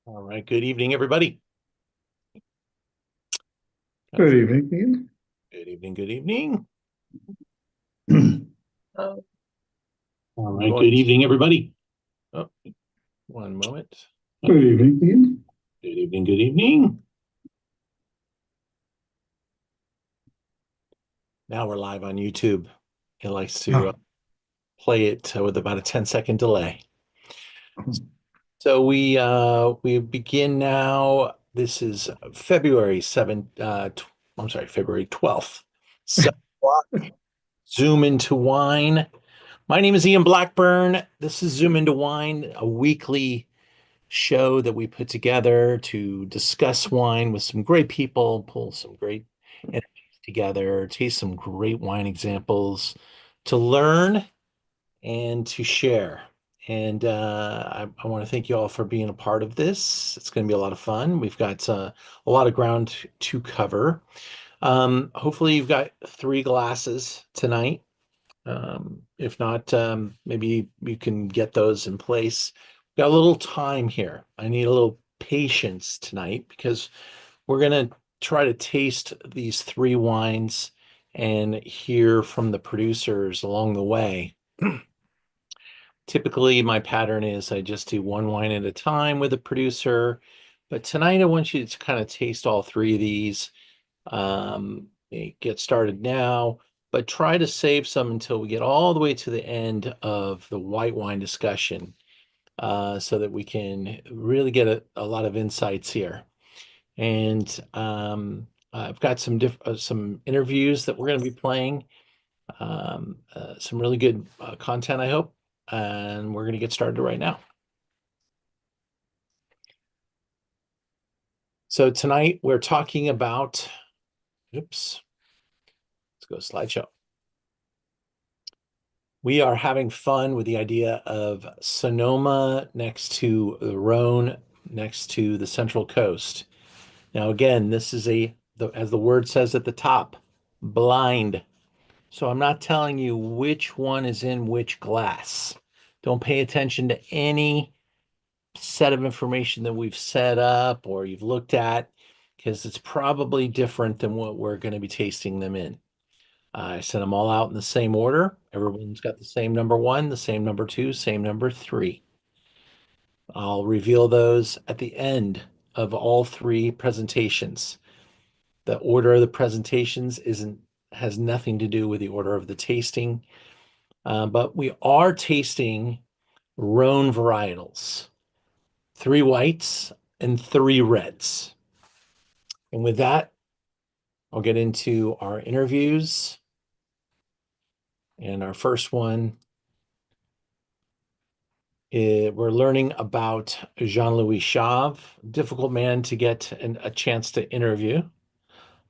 All right. Good evening, everybody. Good evening, Good evening. Good evening. Ian. Oh, all right. Good evening, everybody. Oh, one moment. Good evening, Ian. Good evening. Good evening. Now we're live on YouTube. It likes to Oh, play it with about a 10-second delay. So we begin now. This is February 7th. I'm sorry, February 12th. 7 o'clock. Zoom into wine. My name is Ian Blackburn. This is Zoom into Wine, a weekly show that we put together to discuss wine with some great people, pull some great energies together, taste some great wine examples, to learn and to share. And I want to thank you all for being a part of this. It's going to be a lot of fun. We've got a lot of ground to cover. Hopefully, you've got 3 glasses tonight. If not, maybe you can get those in place. Got a little time here. I need a little patience tonight because we're going to try to taste these 3 wines and hear from the producers along the way. Typically, my pattern is I just do 1 wine at a time with a producer, but tonight I want you to kind of taste all 3 of these. Get started now, but try to save some until we get all the way to the end of the white wine discussion, so that we can really get a lot of insights here. And I've got some interviews that we're going to be playing, some really good content, I hope, and we're going to get started right now. So tonight we're talking about, oops, let's go slideshow. We are having fun with the idea of Sonoma next to the Rhône, next to the Central Coast. Now, again, this is as the word says at the top, blind. So I'm not telling you which one is in which glass. Don't pay attention to any set of information that we've set up or you've looked at, because it's probably different than what we're going to be tasting them in. I sent them all out in the same order. Everyone's got the same number 1, the same number 2, same number 3. I'll reveal those at the end of all 3 presentations. The order of the presentations has nothing to do with the order of the tasting, but we are tasting Rhône varietals, 3 whites and 3 reds. And with that, I'll get into our interviews. And our first one, we're learning about Jean-Louis Chave, difficult man to get a chance to interview,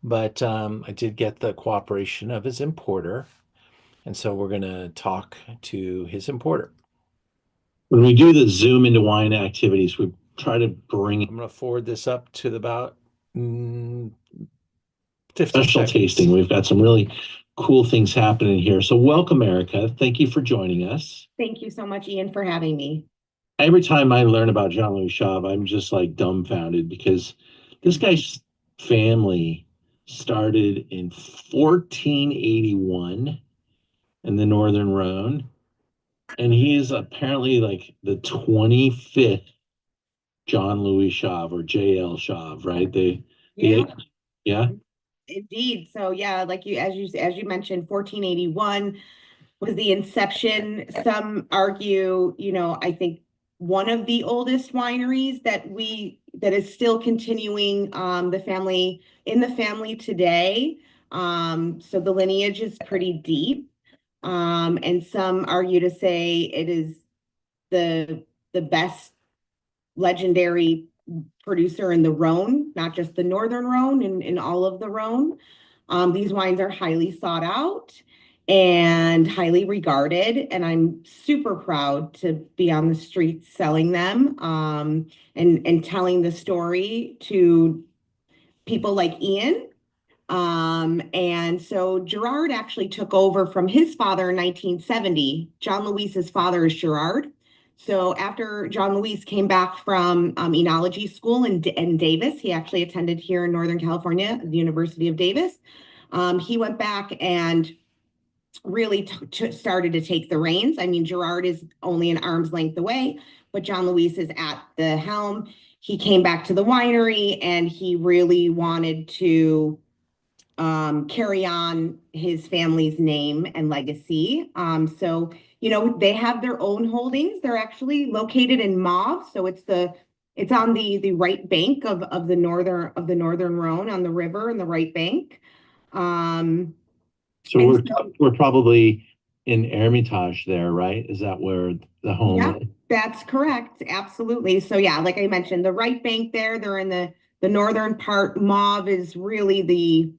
but I did get the cooperation of his importer. And so we're going to talk to his importer. When we do the Zoom into wine activities, we try to bring. I'm going to forward this up to about 50 special seconds. Tasting. We've got some really cool things happening here. So welcome, Erica. Thank you for joining us. Thank you so much, Ian, for having me. Every time I learn about Jean-Louis Chave, I'm just like dumbfounded because this guy's family started in 1481 in the Northern Rhône, and he is apparently like the 25th John Louis Chave or JL Chave, right? Yeah. Yeah. Indeed. So yeah, like as you mentioned, 1481 was the inception. Some argue, I think one of the oldest wineries that is still continuing the family today. So the lineage is pretty deep. And some argue to say it is the best legendary producer in the Rhône, not just the Northern Rhône, in all of the Rhône. These wines are highly sought out and highly regarded, and I'm super proud to be on the streets selling them, and telling the story to people like Ian. And so Gerard actually took over from his father in 1970. John Louis's father is Gerard. So after John Luis came back from enology school in Davis, he actually attended here in Northern California, the University of Davis. He went back and really started to take the reins. I mean, Gerard is only an arm's length away, but John Luis is at the helm. He came back to the winery and he really wanted to carry on his family's name and legacy. So, you know, they have their own holdings. They're actually located in Mauve. So it's on the right bank of the northern Rhône on the river and the right bank. So And we're probably in Hermitage there, right? Is that where the home yeah, is? that's correct. Absolutely. So yeah, like I mentioned, the right bank there, they're in the northern part. Mauve is really the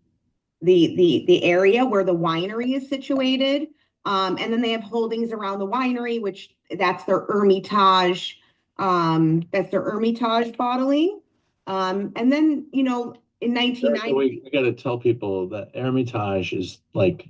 area where the winery is situated. And then they have holdings around the winery, which that's their Hermitage, that's their Hermitage bottling. And then, you know, in So 1990, we got to tell people that Hermitage is like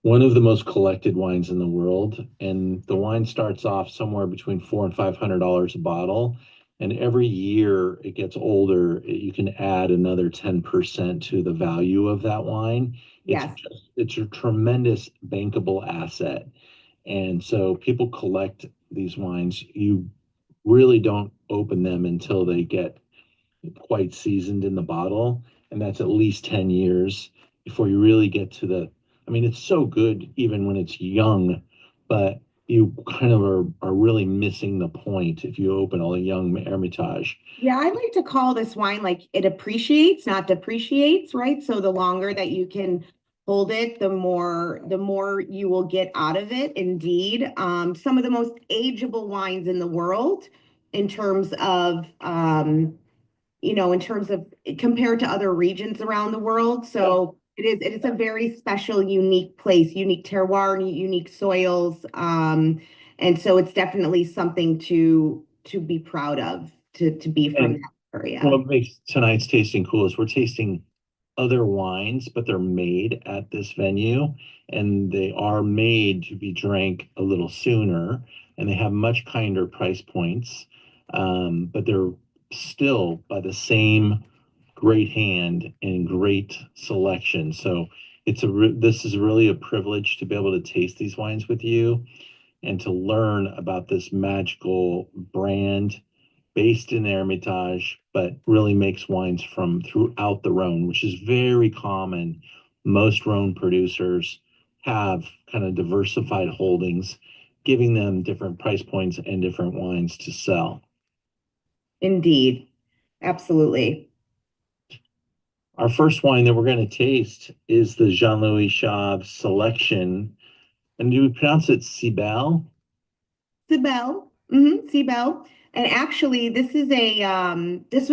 one of the most collected wines in the world, and the wine starts off somewhere between $400 and $500 a bottle. And every year it gets older, you can add another 10% to the value of that wine. yes, It's a tremendous bankable asset. And so people collect these wines. You really don't open them until they get quite seasoned in the bottle, and that's at least 10 years before you really get to the, I mean, it's so good even when it's young, but you kind of are really missing the point if you open a young Hermitage. yeah, I like to call this wine like it appreciates, not depreciates, right? So the longer that you can hold it, the more you will get out of it. Indeed, some of the most ageable wines in the world, in terms of you know, in terms of compared to other regions around the world. So it is a very special, unique place, unique terroir, unique soils. And so it's definitely something to be proud of, to be from And that area. what makes tonight's tasting cool is we're tasting other wines, but they're made at this venue, and they are made to be drank a little sooner, and they have much kinder price points. But they're still by the same great hand and great selection. So this is really a privilege to be able to taste these wines with you and to learn about this magical brand based in Hermitage, but really makes wines from throughout the Rhône, which is very common. Most Rhône producers have kind of diversified holdings, giving them different price points and different wines to sell. Indeed. Absolutely. Our first wine that we're going to taste is the Jean-Louis Chave selection. And do we pronounce it Sybele? Sybele. Sybele. And actually, this was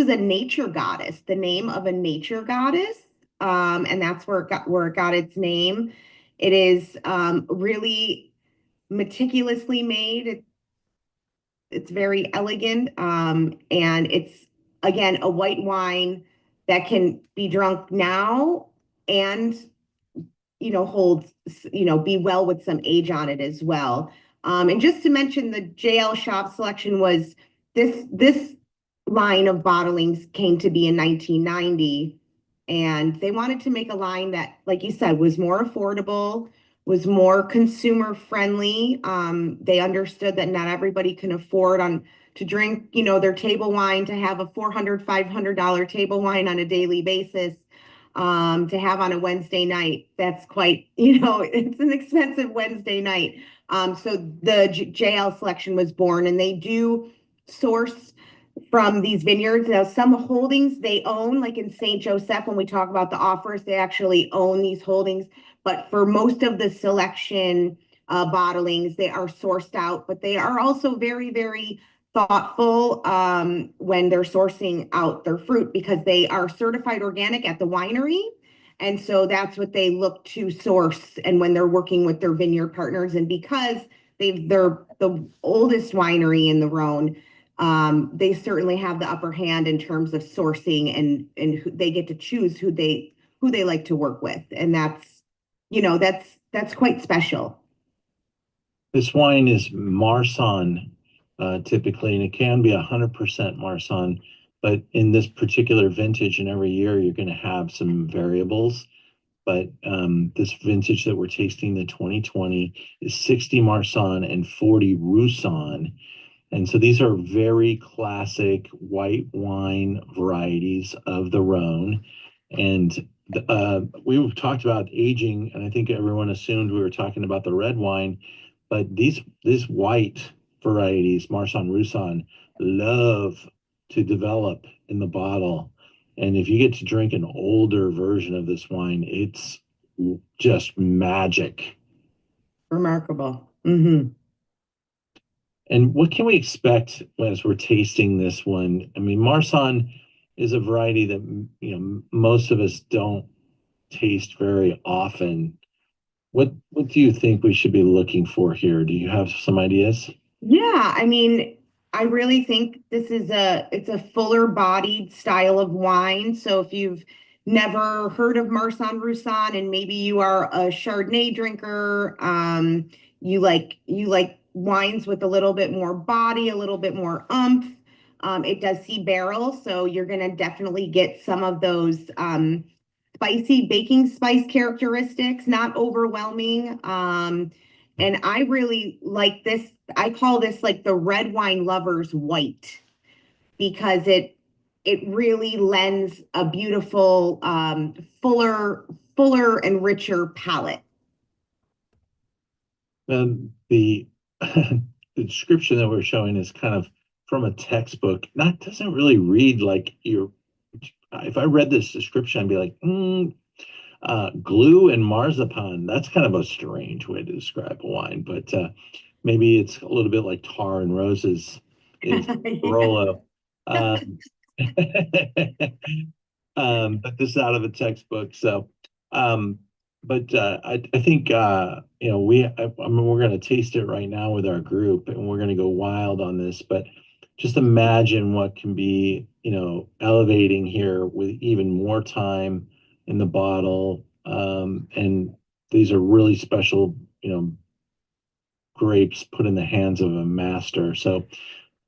a nature goddess, the name of a nature goddess. And that's where it got its name. It is really meticulously made. It's very elegant. And it's again a white wine that can be drunk now and hold, be well with some age on it as well. And just to mention, the JL Shop selection was this line of bottlings came to be in 1990, and they wanted to make a line that, like you said, was more affordable, was more consumer friendly. They understood that not everybody can afford to drink, their table wine, to have a $400-$500 table wine on a daily basis, to have on a Wednesday night. That's quite, it's an expensive Wednesday night. So the JL selection was born, and they do source from these vineyards. Now, some holdings they own, like in St. Joseph, when we talk about the Offerus, they actually own these holdings. But for most of the selection bottlings, they are sourced out, but they are also very, very thoughtful when they're sourcing out their fruit, because they are certified organic at the winery. And so that's what they look to source. And when they're working with their vineyard partners, and because they're the oldest winery in the Rhone, they certainly have the upper hand in terms of sourcing, and they get to choose who they like to work with. And that's quite special. This wine is Marsanne typically, and it can be 100% Marsanne. But in this particular vintage, and every year you're going to have some variables. But this vintage that we're tasting, the 2020, is 60 Marsanne and 40 Roussanne. And so these are very classic white wine varieties of the Rhône. And we talked about aging, and I think everyone assumed we were talking about the red wine, but these white varieties, Marsanne, Roussanne, love to develop in the bottle. And if you get to drink an older version of this wine, it's just magic. Remarkable. Mm-hmm. And what can we expect as we're tasting this one? I mean, Marsanne is a variety that most of us don't taste very often. What do you think we should be looking for here? Do you have some ideas? Yeah, I mean, I really think it's a fuller bodied style of wine. So if you've never heard of Marsanne Roussanne and maybe you are a Chardonnay drinker, you like wines with a little bit more body, a little bit more umph. It does see barrel, so you're gonna definitely get some of those spicy baking spice characteristics, not overwhelming. And I really like this. I call this like the red wine lover's white because it really lends a beautiful, fuller and richer palette. The the description that we're showing is kind of from a textbook. Not doesn't really read like you're. If I read this description, I'd be like, glue and marzipan. That's kind of a strange way to describe a wine, but maybe it's a little bit like tar and roses is Barolo. Um, but this is out of a textbook. So, but I think I mean, we're going to taste it right now with our group, and we're going to go wild on this. But just imagine what can be, elevating here with even more time in the bottle. And these are really special, grapes put in the hands of a master. So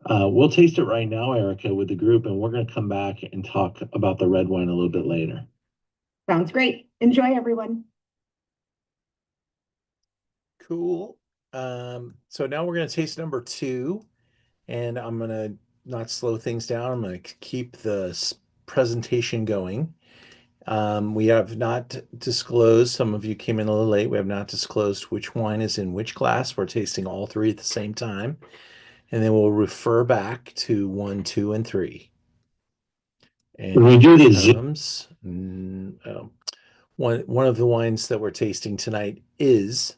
we'll taste it right now, Erica, with the group, and we're going to come back and talk about the red wine a little bit later. Sounds great. Enjoy, everyone. Cool. So now we're going to taste number 2, and I'm going to not slow things down. I'm going to keep the presentation going. We have not disclosed, some of you came in a little late, we have not disclosed which wine is in which glass. We're tasting all 3 at the same time. And then we'll refer back to 1, 2, and 3. And we do this. One of the wines that we're tasting tonight is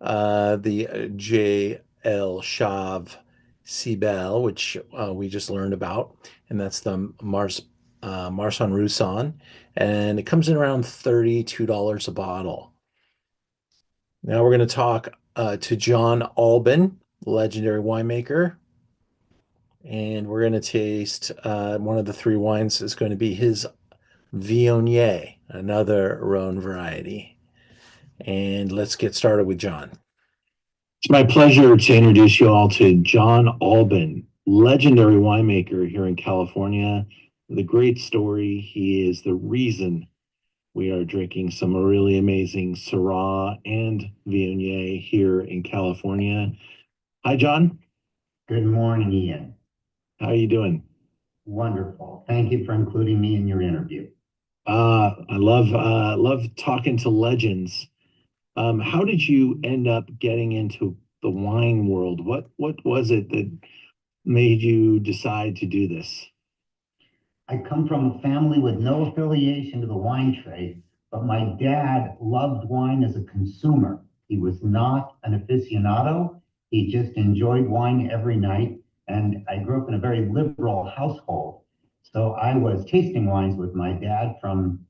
the J.L. Chave Sybele, which we just learned about, and that's the Marsanne Roussanne, and it comes in around $32 a bottle. Now we're going to talk to John Alban, legendary winemaker, and we're going to taste one of the 3 wines is going to be his Viognier, another Rhône variety. And let's get started with John. It's my pleasure to introduce you all to John Alban, legendary winemaker here in California. With a great story. He is the reason we are drinking some really amazing Syrah and Viognier here in California. Hi, John. Good morning, Ian. How are you doing? Wonderful. Thank you for including me in your interview. I love talking to legends. How did you end up getting into the wine world? What was it that made you decide to do this? I come from a family with no affiliation to the wine trade, but my dad loved wine as a consumer. He was not an aficionado. He just enjoyed wine every night. And I grew up in a very liberal household. So I was tasting wines with my dad from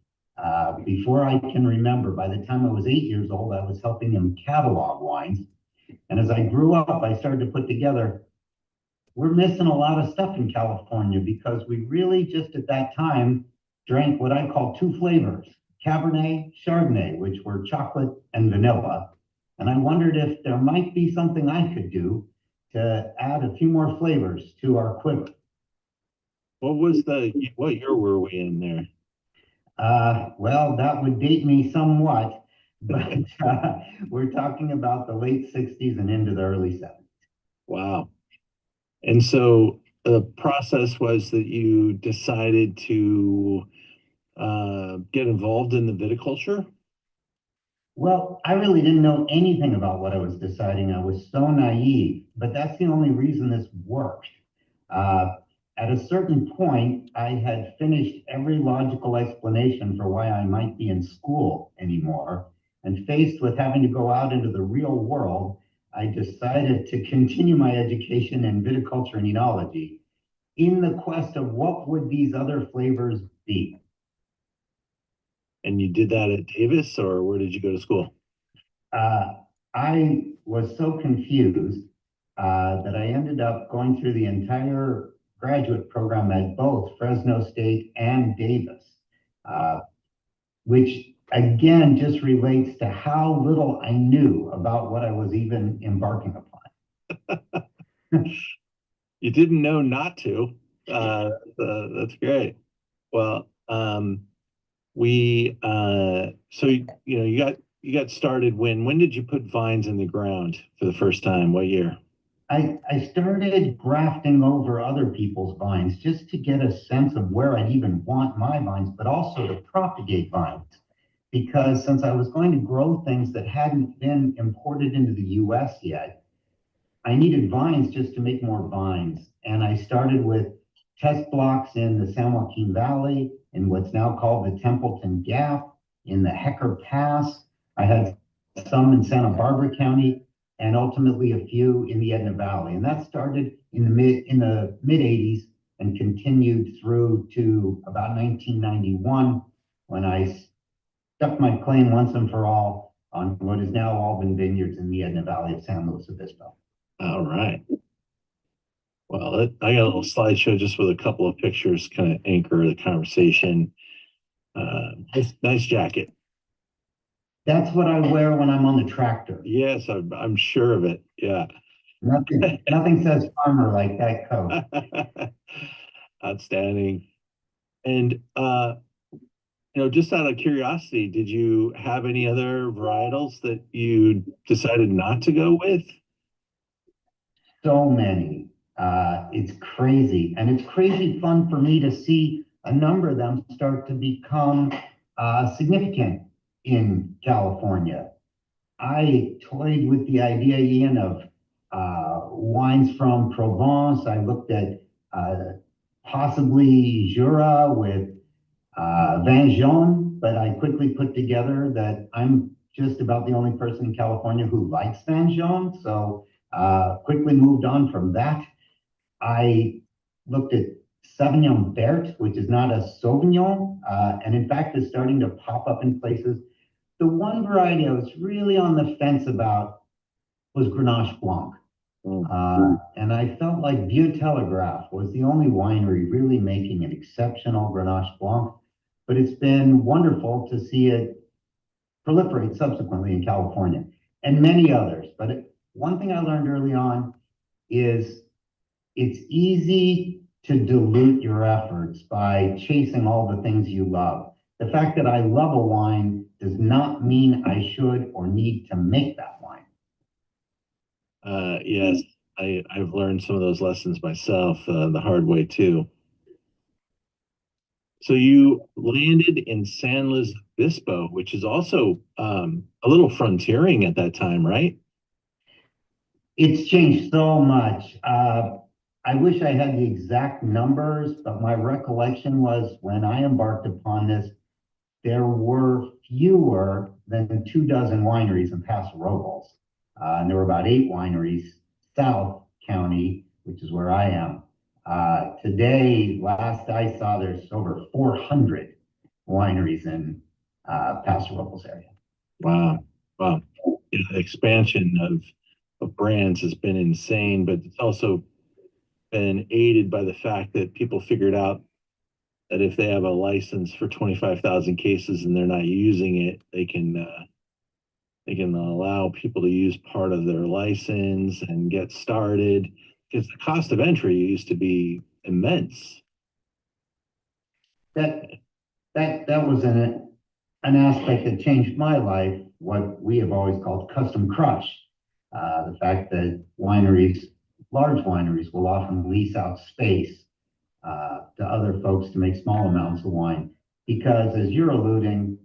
before I can remember. By the time I was 8 years old, I was helping him catalog wines. And as I grew up, I started to put together, we're missing a lot of stuff in California because we really just at that time drank what I call 2 flavors, Cabernet, Chardonnay, which were chocolate and vanilla. And I wondered if there might be something I could do to add a few more flavors to our quiver. What year were we in there? Well, that would date me somewhat, but we're talking about the late 60s and into the early 70s. Wow. And so the process was that you decided to get involved in the viticulture? Well, I really didn't know anything about what I was deciding. I was so naive, but that's the only reason this worked. At a certain point, I had finished every logical explanation for why I might be in school anymore. And faced with having to go out into the real world, I decided to continue my education in viticulture and enology in the quest of what would these other flavors be. And you did that at Davis, or where did you go to school? I was so confused that I ended up going through the entire graduate program at both Fresno State and Davis, which again just relates to how little I knew about what I was even embarking upon. You didn't know not to. That's great. Well, so you got started when did you put vines in the ground for the first time? What year? I started grafting over other people's vines just to get a sense of where I'd even want my vines, but also to propagate vines. Because since I was going to grow things that hadn't been imported into the US yet, I needed vines just to make more vines. And I started with test blocks in the San Joaquin Valley, in what's now called the Templeton Gap, in the Hecker Pass. I had some in Santa Barbara County, and ultimately a few in the Edna Valley. And that started in the mid 80s and continued through to about 1991, when I stuck my claim once and for all on what is now Alban Vineyards in the Edna Valley of San Luis Obispo. All right. Well, I got a little slideshow just with a couple of pictures, kind of anchor the conversation. Nice jacket. That's what I wear when I'm on the tractor. Yes, I'm sure of it. Yeah. Nothing says farmer like that coat. Outstanding. And just out of curiosity, did you have any other varietals that you decided not to go with? So many. It's crazy. And it's crazy fun for me to see a number of them start to become significant in California. I toyed with the idea, Ian, of wines from Provence. I looked at possibly Jura with Vin Jaune, but I quickly put together that I'm just about the only person in California who likes Vin Jaune, so quickly moved on from that. I looked at Sauvignon Vert, which is not a Sauvignon, and in fact is starting to pop up in places. The one variety I was really on the fence about was Grenache Blanc. And I felt like Vieux Telegraph was the only winery really making an exceptional Grenache Blanc, but it's been wonderful to see it proliferate subsequently in California and many others. But one thing I learned early on is it's easy to dilute your efforts by chasing all the things you love. The fact that I love a wine does not mean I should or need to make that wine. Yes, I've learned some of those lessons myself the hard way too. So you landed in San Luis Obispo, which is also a little frontiering at that time, right? It's changed so much. I wish I had the exact numbers, but my recollection was when I embarked upon this, there were fewer than 24 wineries in Paso Robles. And there were about 8 wineries South County, which is where I am. Today, last I saw, there's over 400 wineries in Paso Robles area. Wow. Wow. Yeah, the expansion of brands has been insane, but it's also been aided by the fact that people figured out that if they have a license for 25,000 cases and they're not using it, they can they can allow people to use part of their license and get started, because the cost of entry used to be immense. That was an aspect that changed my life, what we have always called custom crush. The fact that wineries, large wineries, will often lease out space to other folks to make small amounts of wine. Because as you're alluding,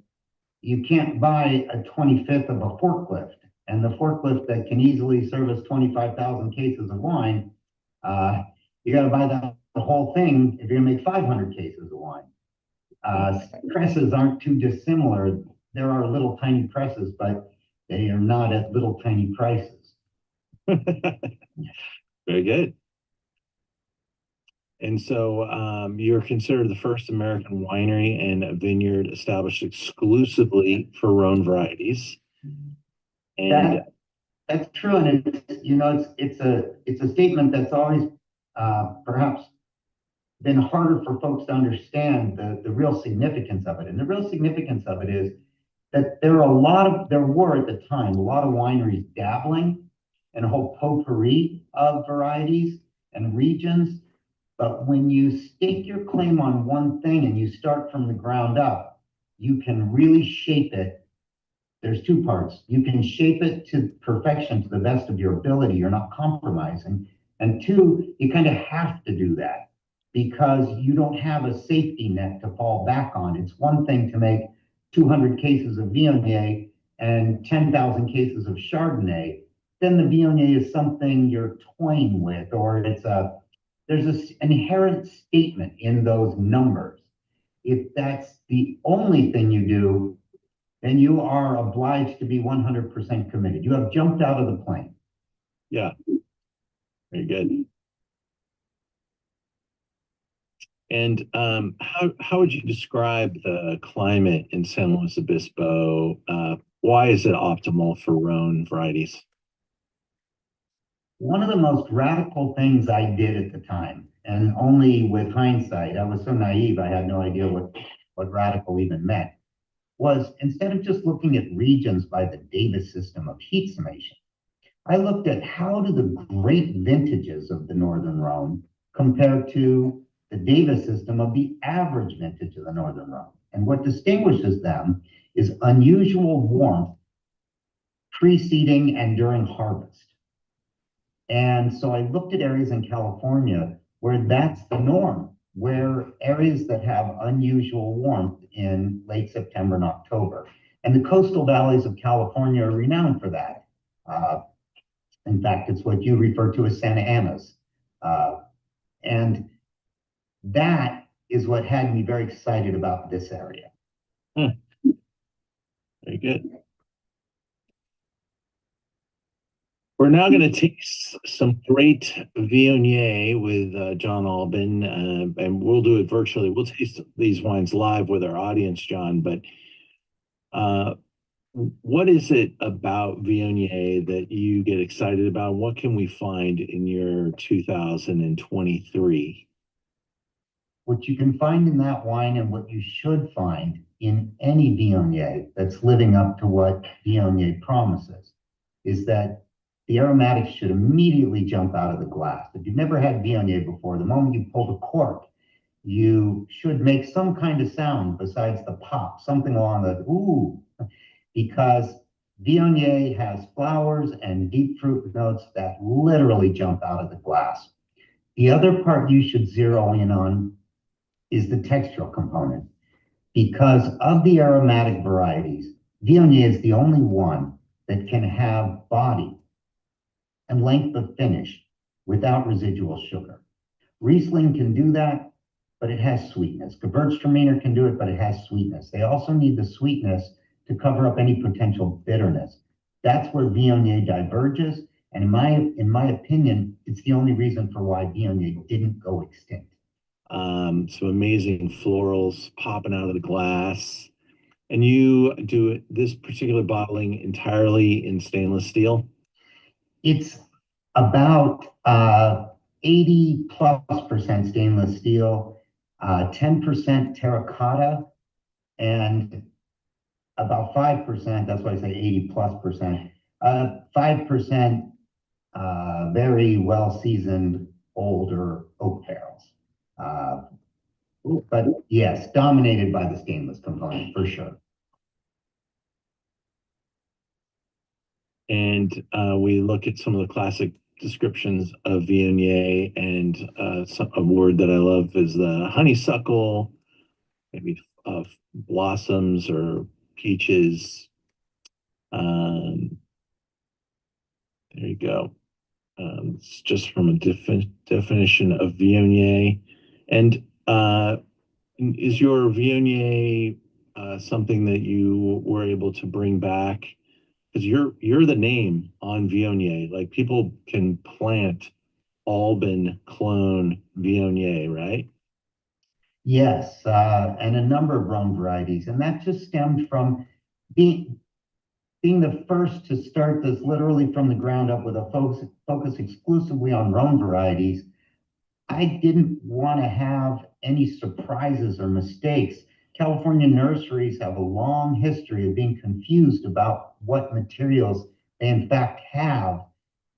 you can't buy a 25th of a forklift. And the forklift that can easily service 25,000 cases of wine, you got to buy the whole thing if you're going to make 500 cases of wine. Presses aren't too dissimilar. There are little tiny presses, but they are not at little tiny prices. Very good. And so you're considered the first American winery and vineyard established exclusively for Rhône varieties. And that's true, and it's a statement that's always perhaps been harder for folks to understand the real significance of it. And the real significance of it is that there were at the time a lot of wineries dabbling in a whole potpourri of varieties and regions. But when you stake your claim on one thing and you start from the ground up, you can really shape it. There's two parts. You can shape it to perfection to the best of your ability. You're not compromising. And two, you kind of have to do that because you don't have a safety net to fall back on. It's one thing to make 200 cases of Viognier and 10,000 cases of Chardonnay. Then the Viognier is something you're toying with, or there's an inherent statement in those numbers. If that's the only thing you do, then you are obliged to be 100% committed. You have jumped out of the plane. Yeah, very good. And how would you describe the climate in San Luis Obispo? Why is it optimal for Rhône varieties? One of the most radical things I did at the time, and only with hindsight, I was so naive, I had no idea what radical even meant, was instead of just looking at regions by the Davis system of heat summation, I looked at how do the great vintages of the Northern Rhône compare to the Davis system of the average vintage of the Northern Rhône. And what distinguishes them is unusual warmth preceding and during harvest. And so I looked at areas in California where that's the norm, where areas that have unusual warmth in late September and October. And the coastal valleys of California are renowned for that. In fact, it's what you refer to as Santa Ana's. And that is what had me very excited about this area. Very good. We're now going to taste some great Viognier with John Alban, and we'll do it virtually. We'll taste these wines live with our audience, John, but what is it about Viognier that you get excited about? What can we find in your 2023? What you can find in that wine and what you should find in any Viognier that's living up to what Viognier promises is that the aromatics should immediately jump out of the glass. If you've never had Viognier before, the moment you pull the cork, you should make some kind of sound besides the pop, something along the ooh, because Viognier has flowers and deep fruit notes that literally jump out of the glass. The other part you should zero in on is the textural component. Because of the aromatic varieties, Viognier is the only one that can have body and length of finish without residual sugar. Riesling can do that, but it has sweetness. Gewürztraminer can do it, but it has sweetness. They also need the sweetness to cover up any potential bitterness. That's where Viognier diverges, and in my opinion, it's the only reason for why Viognier didn't go extinct. Some amazing florals popping out of the glass. And you do this particular bottling entirely in stainless steel? It's about 80+% stainless steel, 10% terracotta, and about 5%, that's why I say 80+%, 5% very well-seasoned older oak barrels. But yes, dominated by the stainless component for sure. And we look at some of the classic descriptions of Viognier, and a word that I love is the honeysuckle, maybe blossoms or peaches. There you go. It's just from a definition of Viognier. And is your Viognier something that you were able to bring back? Because you're the name on Viognier. Like, people can plant Alban clone Viognier, right? Yes, and a number of Rhône varieties, and that just stemmed from being the first to start this literally from the ground up with a focus exclusively on Rhône varieties. I didn't want to have any surprises or mistakes. California nurseries have a long history of being confused about what materials they in fact have.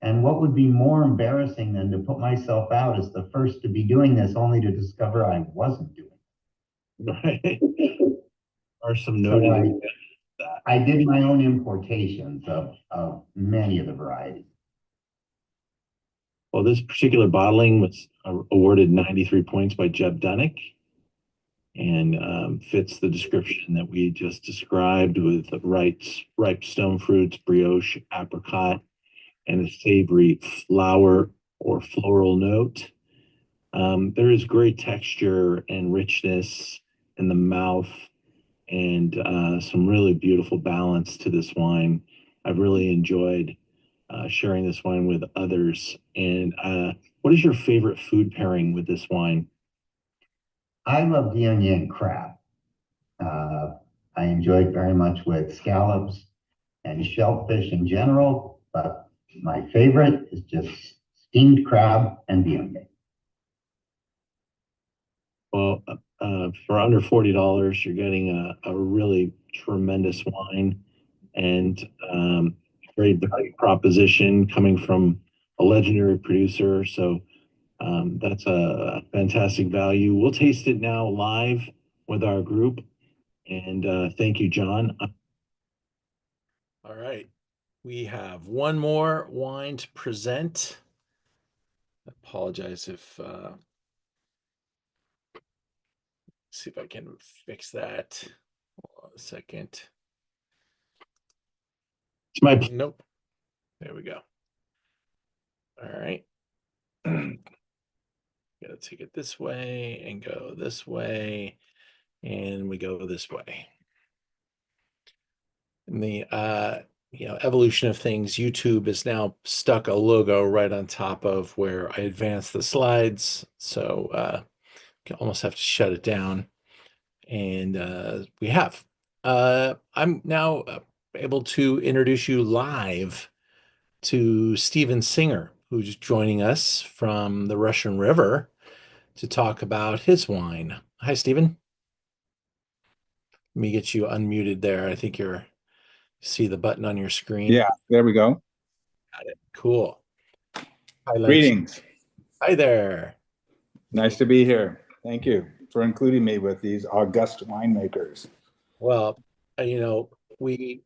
And what would be more embarrassing than to put myself out as the first to be doing this, only to discover I wasn't doing Right. Are some So noted. I did my own importations of many of the varieties. Well, this particular bottling was awarded 93 points by Jeb Dunnick, and fits the description that we just described, with ripe stone fruits, brioche, apricot, and a savory flower or floral note. There is great texture and richness in the mouth, and some really beautiful balance to this wine. I've really enjoyed sharing this wine with others. And what is your favorite food pairing with this wine? I love Viognier and crab. I enjoy it very much with scallops and shellfish in general, but my favorite is just steamed crab and Viognier. Well, for under $40, you're getting a really tremendous wine, and great value proposition coming from a legendary producer. So that's a fantastic value. We'll taste it now live with our group. And thank you, John. All right. We have one more wine to present. I apologize if see if I can fix that. Hold on a second. It's my nope. There we go. All right. Gotta take it this way and go this way, and we go this way. In the evolution of things, YouTube has now stuck a logo right on top of where I advance the slides, so you almost have to shut it down. And we have. I'm now able to introduce you live to Steven Singer, who's joining us from the Russian River to talk about his wine. Hi, Steven. Let me get you unmuted there. I think you see the button on your screen. Yeah, there we go. Got it. Cool. Greetings. Hi there. Nice to be here. Thank you for including me with these august winemakers. Well, we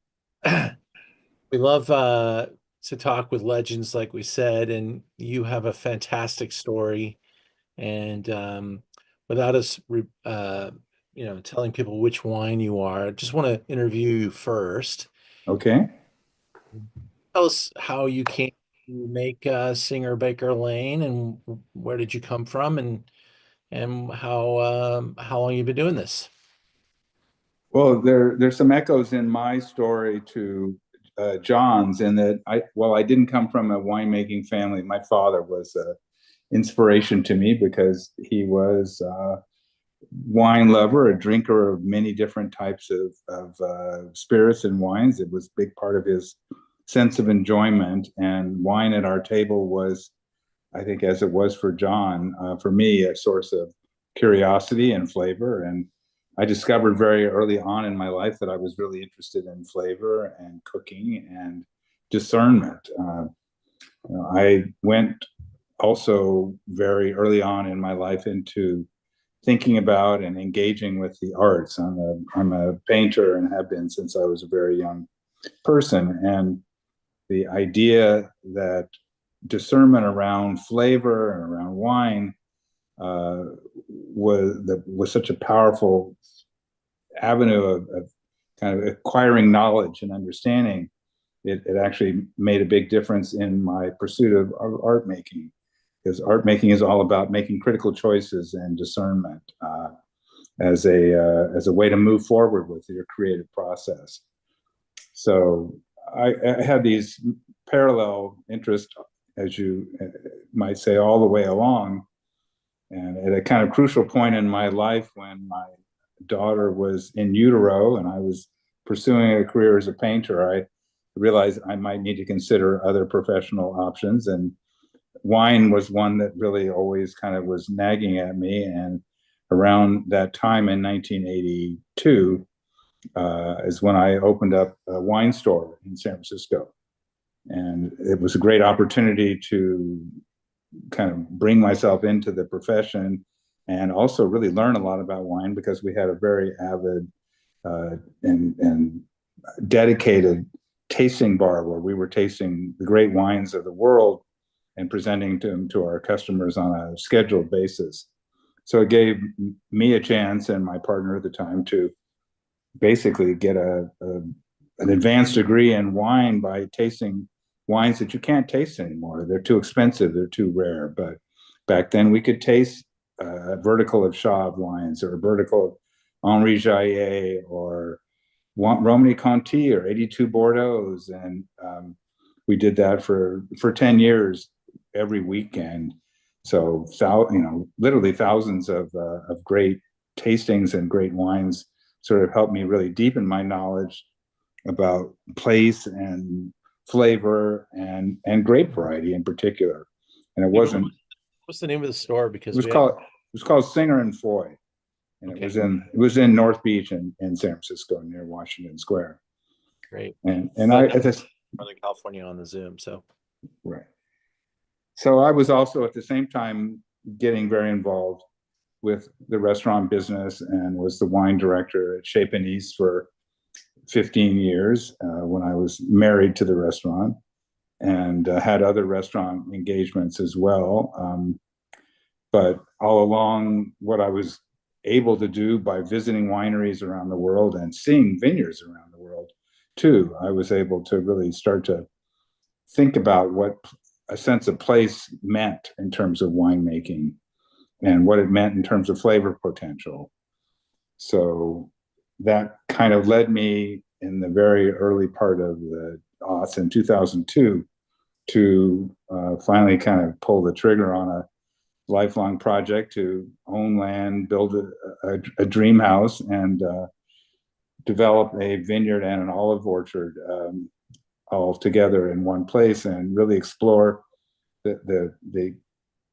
we love to talk with legends, like we said, and you have a fantastic story. And without us, telling people which wine you are, I just want to interview you first. Okay. Tell us how you came to make Singer Baker Lane, and where did you come from, and how long you've been doing this. Well, there's some echoes in my story to John's, in that I didn't come from a winemaking family. My father was an inspiration to me because he was a wine lover, a drinker of many different types of spirits and wines. It was a big part of his sense of enjoyment, and wine at our table was, I think, as it was for John, for me, a source of curiosity and flavor. And I discovered very early on in my life that I was really interested in flavor and cooking and discernment. I went also very early on in my life into thinking about and engaging with the arts. I'm a painter and have been since I was a very young person. And the idea that discernment around flavor and around wine was such a powerful avenue of kind of acquiring knowledge and understanding. It actually made a big difference in my pursuit of art making, because art making is all about making critical choices and discernment as a way to move forward with your creative process. So I had these parallel interests, as you might say, all the way along. And at a kind of crucial point in my life, when my daughter was in utero and I was pursuing a career as a painter, I realized I might need to consider other professional options. And wine was one that really always kind of was nagging at me. And around that time in 1982 is when I opened up a wine store in San Francisco. And it was a great opportunity to kind of bring myself into the profession and also really learn a lot about wine, because we had a very avid and dedicated tasting bar where we were tasting the great wines of the world and presenting them to our customers on a scheduled basis. So it gave me a chance and my partner at the time to basically get an advanced degree in wine by tasting wines that you can't taste anymore. They're too expensive, they're too rare. But back then we could taste a vertical of Chave wines or a vertical of Henri Jaillet or Romani Conti or 82 Bordeaux's. And we did that for 10 years every weekend. So, literally thousands of great tastings and great wines sort of helped me really deepen my knowledge about place and flavor and grape variety in particular. And it wasn't. What's the name of the store? Because it was called Singer and Foy, and okay. It was in North Beach in San Francisco near Washington Square. Great. And I at this Northern California on the Zoom. So right. So I was also at the same time getting very involved with the restaurant business and was the wine director at Chez Panisse for 15 years when I was married to the restaurant, and had other restaurant engagements as well. But all along, what I was able to do by visiting wineries around the world and seeing vineyards around the world too, I was able to really start to think about what a sense of place meant in terms of winemaking and what it meant in terms of flavor potential. So that kind of led me in the very early part of the aughts in 2002 to finally kind of pull the trigger on a lifelong project to own land, build a dream house, and develop a vineyard and an olive orchard all together in one place, and really explore the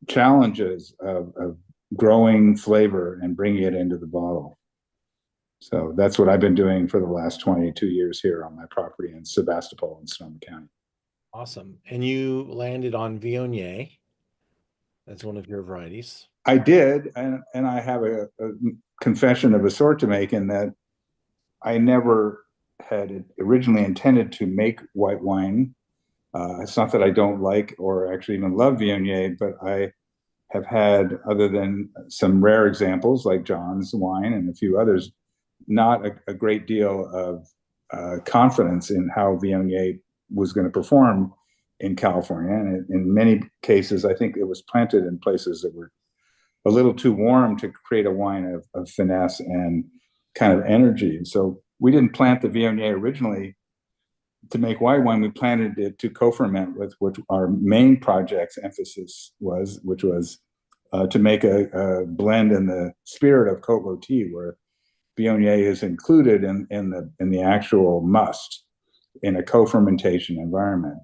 challenges of growing flavor and bringing it into the bottle. So that's what I've been doing for the last 22 years here on my property in Sebastopol in Sonoma County. Awesome. And you landed on Viognier as one of your varieties. I did, and I have a confession of a sort to make, in that I never had originally intended to make white wine. It's not that I don't like or actually even love Viognier, but I have had, other than some rare examples like John's wine and a few others, not a great deal of confidence in how Viognier was going to perform in California. And in many cases, I think it was planted in places that were a little too warm to create a wine of finesse and kind of energy. And so we didn't plant the Viognier originally to make white wine. We planted it to co-ferment with what our main project's emphasis was, which was to make a blend in the spirit of Côte Rôtie, where Viognier is included in the actual must in a co-fermentation environment.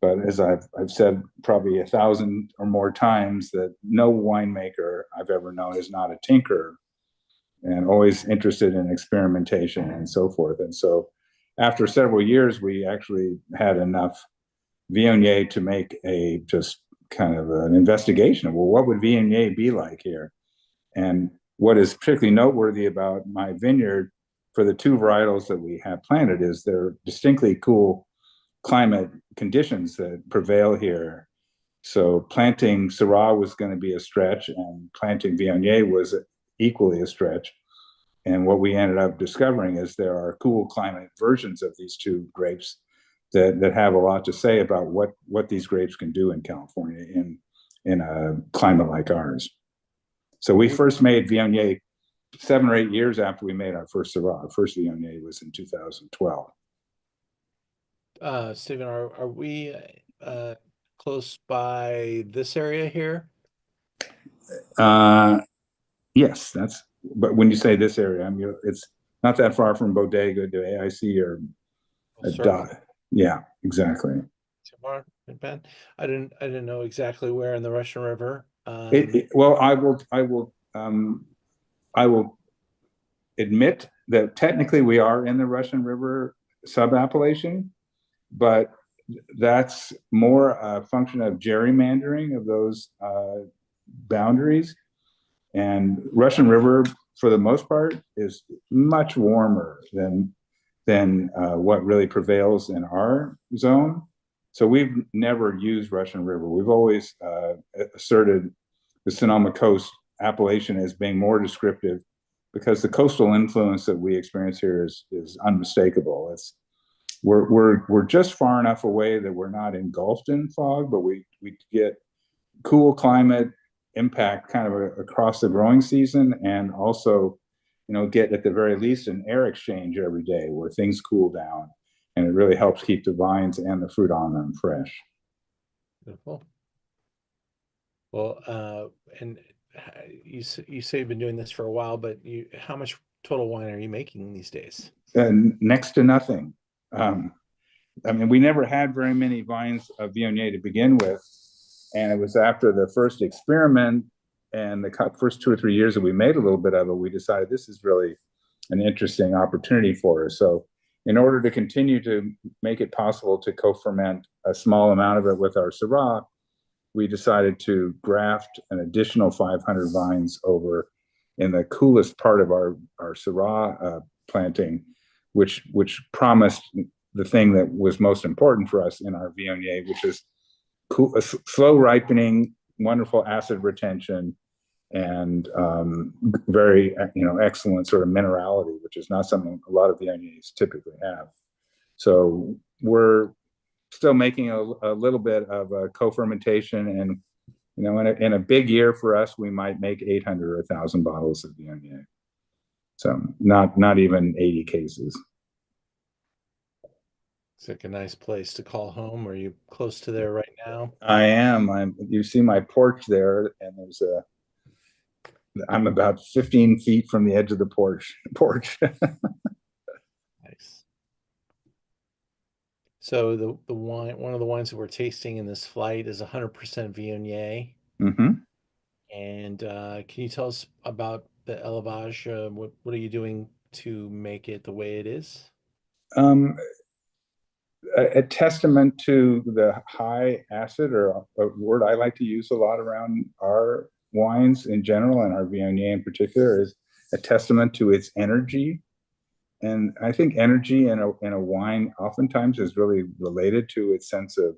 But as I've said probably 1,000 or more times, that no winemaker I've ever known is not a tinkerer. and always interested in experimentation and so forth. And so after several years, we actually had enough Viognier to make a just kind of an investigation of, well, what would Viognier be like here? And what is particularly noteworthy about my vineyard for the two varietals that we have planted is they're distinctly cool climate conditions that prevail here. So planting Syrah was going to be a stretch, and planting Viognier was equally a stretch. And what we ended up discovering is there are cool climate versions of these two grapes that have a lot to say about what these grapes can do in California in a climate like ours. So we first made Viognier 7 or 8 years after we made our first Syrah. Our first Viognier was in 2012. Stephen, are we close by this area here? Yes, but when you say this area, I mean, it's not that far from Bodega to AIC or a dot. Yeah, exactly. Tomorrow, Ben, I didn't know exactly where in the Russian River. Well, I will admit that technically we are in the Russian River sub-appellation, but that's more a function of gerrymandering of those boundaries. And Russian River, for the most part, is much warmer than what really prevails in our zone. So we've never used Russian River. We've always asserted the Sonoma coast appellation as being more descriptive, because the coastal influence that we experience here is unmistakable. We're just far enough away that we're not engulfed in fog, but we get cool climate impact kind of across the growing season, and also, get at the very least an air exchange every day where things cool down, and it really helps keep the vines and the fruit on them fresh. Beautiful. Well, and you say you've been doing this for a while, but how much total wine are you making these days? Next to nothing. I mean, we never had very many vines of Viognier to begin with, and it was after the first experiment and the first 2 or 3 years that we made a little bit of it, we decided this is really an interesting opportunity for us. So in order to continue to make it possible to co-ferment a small amount of it with our Syrah, we decided to graft an additional 500 vines over in the coolest part of our Syrah planting, which promised the thing that was most important for us in our Viognier, which is cool, slow ripening, wonderful acid retention, and very excellent sort of minerality, which is not something a lot of Viogniers typically have. So we're still making a little bit of a co-fermentation, and in a big year for us, we might make 800 or 1,000 bottles of Viognier. So not even 80 cases. It's like a nice place to call home. Are you close to there right now? I am. You see my porch there, and I'm about 15 feet from the edge of the porch. Nice. So the wine, one of the wines that we're tasting in this flight is 100% Viognier. Mm-hmm. And can you tell us about the élevage? What are you doing to make it the way it is? A testament to the high acid, or a word I like to use a lot around our wines in general and our Viognier in particular, is a testament to its energy. And I think energy in a wine oftentimes is really related to its sense of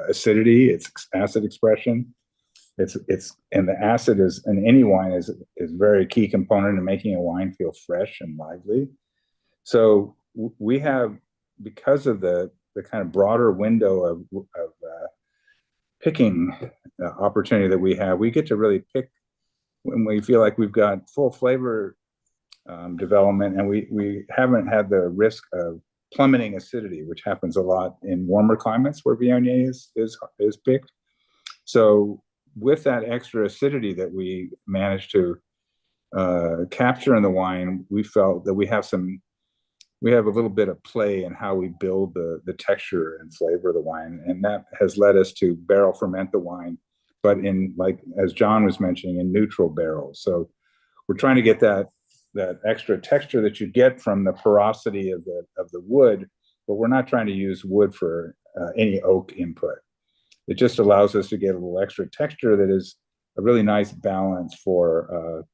acidity, its acid expression. And the acid in any wine is a very key component in making a wine feel fresh and lively. So we have, because of the kind of broader window of picking opportunity that we get to really pick when we feel like we've got full flavor development, and we haven't had the risk of plummeting acidity, which happens a lot in warmer climates where Viognier is picked. So with that extra acidity that we managed to capture in the wine, we felt that we have a little bit of play in how we build the texture and flavor of the wine, and that has led us to barrel ferment the wine, but in, like as John was mentioning, in neutral barrels. So we're trying to get that that extra texture that you get from the porosity of the wood, but we're not trying to use wood for any oak input. It just allows us to get a little extra texture that is a really nice balance for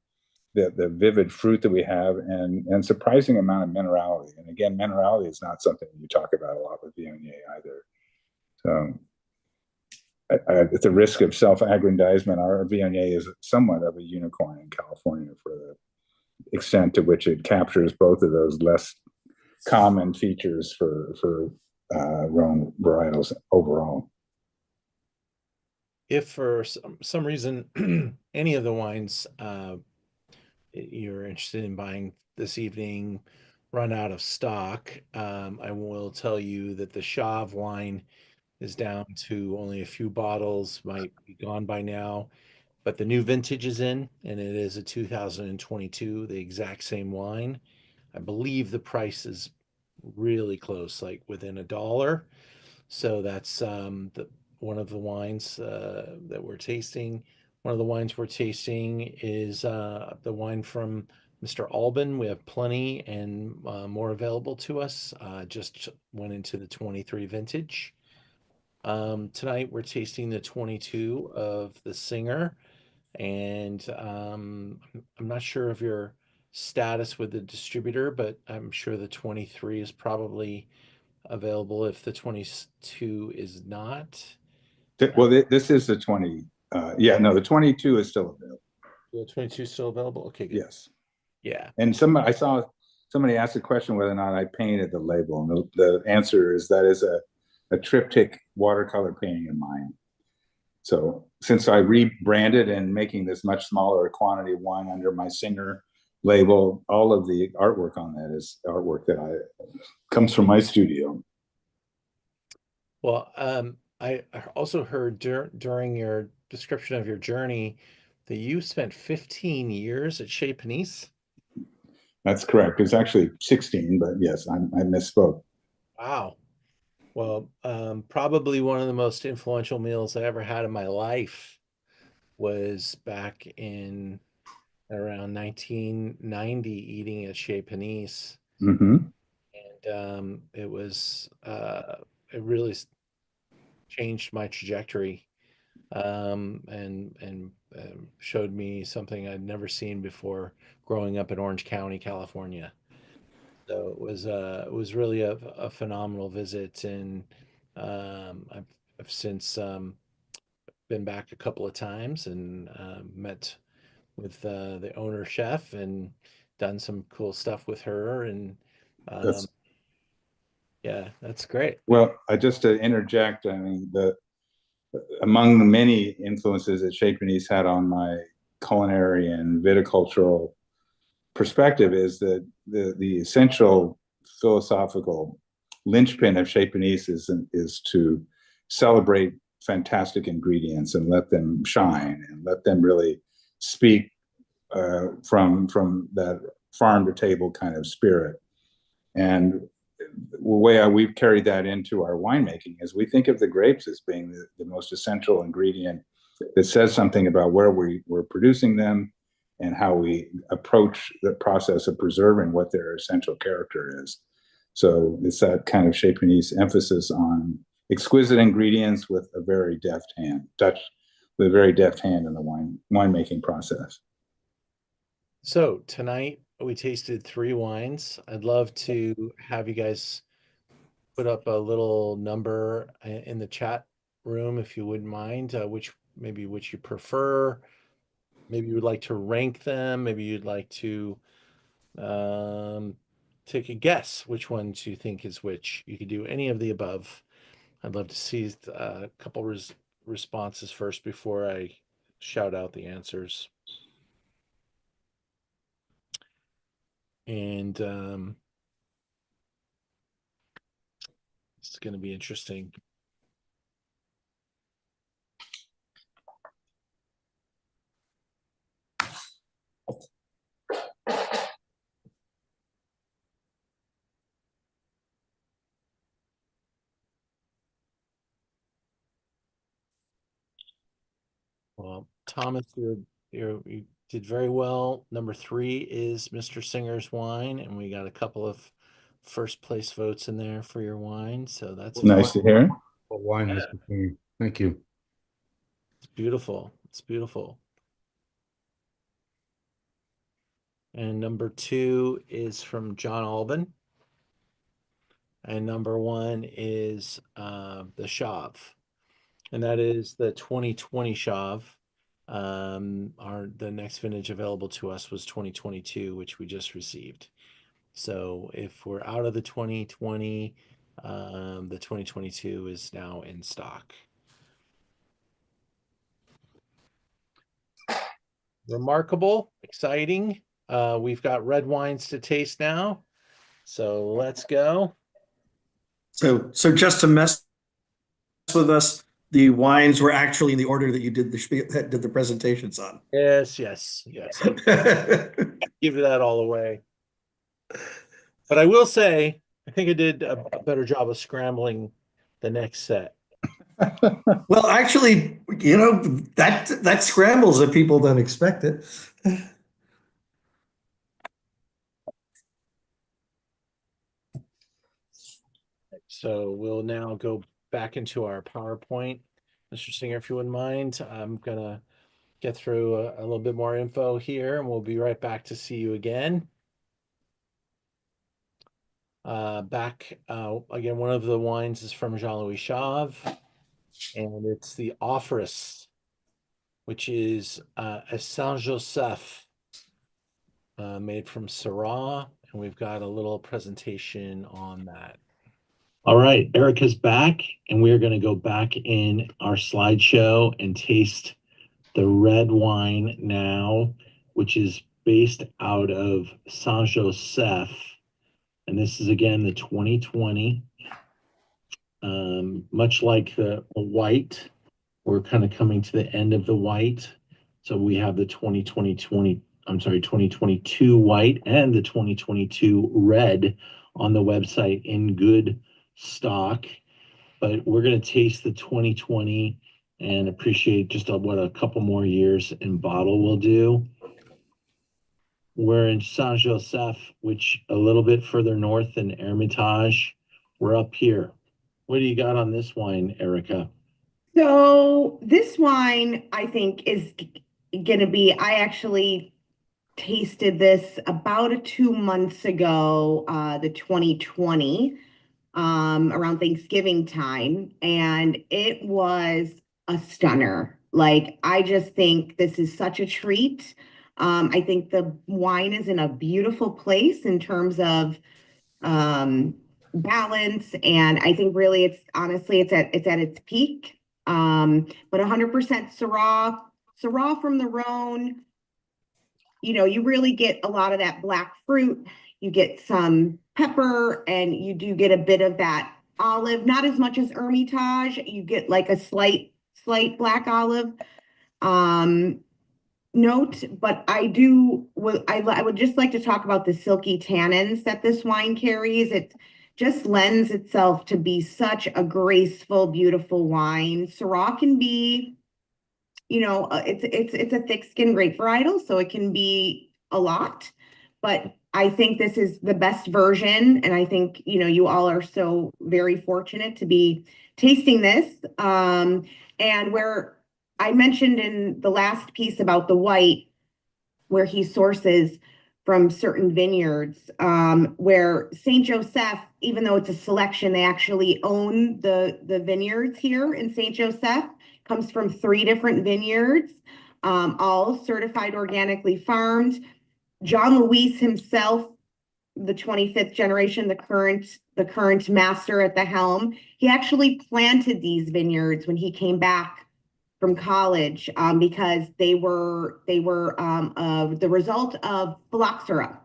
the vivid fruit that we have, and surprising amount of minerality. And again, minerality is not something you talk about a lot with Viognier either. So at the risk of self-aggrandizement, our Viognier is somewhat of a unicorn in California for the extent to which it captures both of those less common features for Rhône varietals overall. If for some reason any of the wines you're interested in buying this evening run out of stock, I will tell you that the Chave wine is down to only a few bottles, might be gone by now, but the new vintage is in, and it is a 2022, the exact same wine. I believe the price is really close, like within $1. So that's one of the wines that we're tasting. One of the wines we're tasting is the wine from Mr. Alban. We have plenty and more available to us. Just went into the 23 vintage. Tonight we're tasting the 22 of the Singer, and I'm not sure of your status with the distributor, but I'm sure the 23 is probably available if the 22 is not. Well, this is the 20. Yeah, no, the 22 is still available. The 22 is still available? Okay, good. Yes. Yeah. And I saw somebody ask a question whether or not I painted the label, and the answer is that is a triptych watercolor painting of mine. So since I rebranded and making this much smaller quantity of wine under my Singer label, all of the artwork on that is artwork that comes from my studio. Well, I also heard during your description of your journey that you spent 15 years at Chez Panisse. That's correct. It's actually 16, but yes, I misspoke. Wow. Well, probably one of the most influential meals I ever had in my life was back in around 1990 eating at Chez Panisse. Mm-hmm. And it really changed my trajectory, and showed me something I'd never seen before growing up in Orange County, California. So it was really a phenomenal visit, and I've since been back a couple of times and met with the owner chef and done some cool stuff with her, and um, yeah, that's great. Well, just to interject, I mean, among the many influences that Chez Panisse had on my culinary and viticultural perspective is that the essential philosophical linchpin of Chez Panisse is to celebrate fantastic ingredients and let them shine and let them really speak from that farm to table kind of spirit. And the way we've carried that into our winemaking is we think of the grapes as being the most essential ingredient that says something about where we're producing them and how we approach the process of preserving what their essential character is. So it's that kind of Chez Panisse emphasis on exquisite ingredients with a very deft hand, with a very deft hand in the winemaking process. So tonight we tasted 3 wines. I'd love to have you guys put up a little number in the chat room if you wouldn't mind, which you prefer. Maybe you would like to rank them. Maybe you'd like to take a guess which ones you think is which. You could do any of the above. I'd love to see a couple responses first before I shout out the answers. And it's going to be interesting. Well, Thomas, you Did very well. Number 3 is Mr. Singer's wine, and we got a couple of first place votes in there for your wine. So that's Nice to hear. What wine, Mr. King? Thank you. It's beautiful. It's beautiful. And number 2 is from John Alban. And number 1 is the Chave. And that is the 2020 Chave. The next vintage available to us was 2022, which we just received. So if we're out of the 2020, the 2022 is now in stock. Remarkable, exciting. We've got red wines to taste now. So let's go. So just to mess with us, the wines were actually in the order that you did the presentations on. Yes. Give that all away. But I will say, I think I did a better job of scrambling the next set. Well, actually, that scrambles that people don't expect it. So we'll now go back into our PowerPoint. Mr. Singer, if you wouldn't mind, I'm gonna get through a little bit more info here, and we'll be right back to see you again. Again, one of the wines is from Jean-Louis Chave, and it's the Offerus, which is a Saint-Joseph made from Syrah, and we've got a little presentation on that. All right, Erica's back, and we're going to go back in our slideshow and taste the red wine now, which is based out of Saint-Joseph. And this is, again, the 2020. Much like the white, we're kind of coming to the end of the white. So we have the 2022 white and the 2022 red on the website in good stock. But we're going to taste the 2020 and appreciate just what a couple more years in bottle will do. We're in Saint-Joseph, which a little bit further north than Hermitage. We're up here. What do you got on this wine, Erica? So this wine, I think, is going to be, I actually tasted this about 2 months ago, the 2020, around Thanksgiving time, and it was a stunner. Like, I just think this is such a treat. I think the wine is in a beautiful place in terms of balance, and I think really it's at its peak. But 100% Syrah from the Rhône. You really get a lot of that black fruit. You get some pepper, and you do get a bit of that olive. Not as much as Hermitage. You get like a slight black olive note, but I would just like to talk about the silky tannins that this wine carries. It just lends itself to be such a graceful, beautiful wine. Syrah can be, it's a thick skin grape varietal, so it can be a lot, but I think this is the best version, and I think you all are so very fortunate to be tasting this. And where I mentioned in the last piece about the white, where he sources from certain vineyards, where Saint Joseph, even though it's a selection, they actually own the vineyards here in Saint Joseph. Comes from 3 different vineyards, all certified organically farmed. John Louis himself, the 25th generation, the current master at the helm, he actually planted these vineyards when he came back from college, because they were the result of phylloxera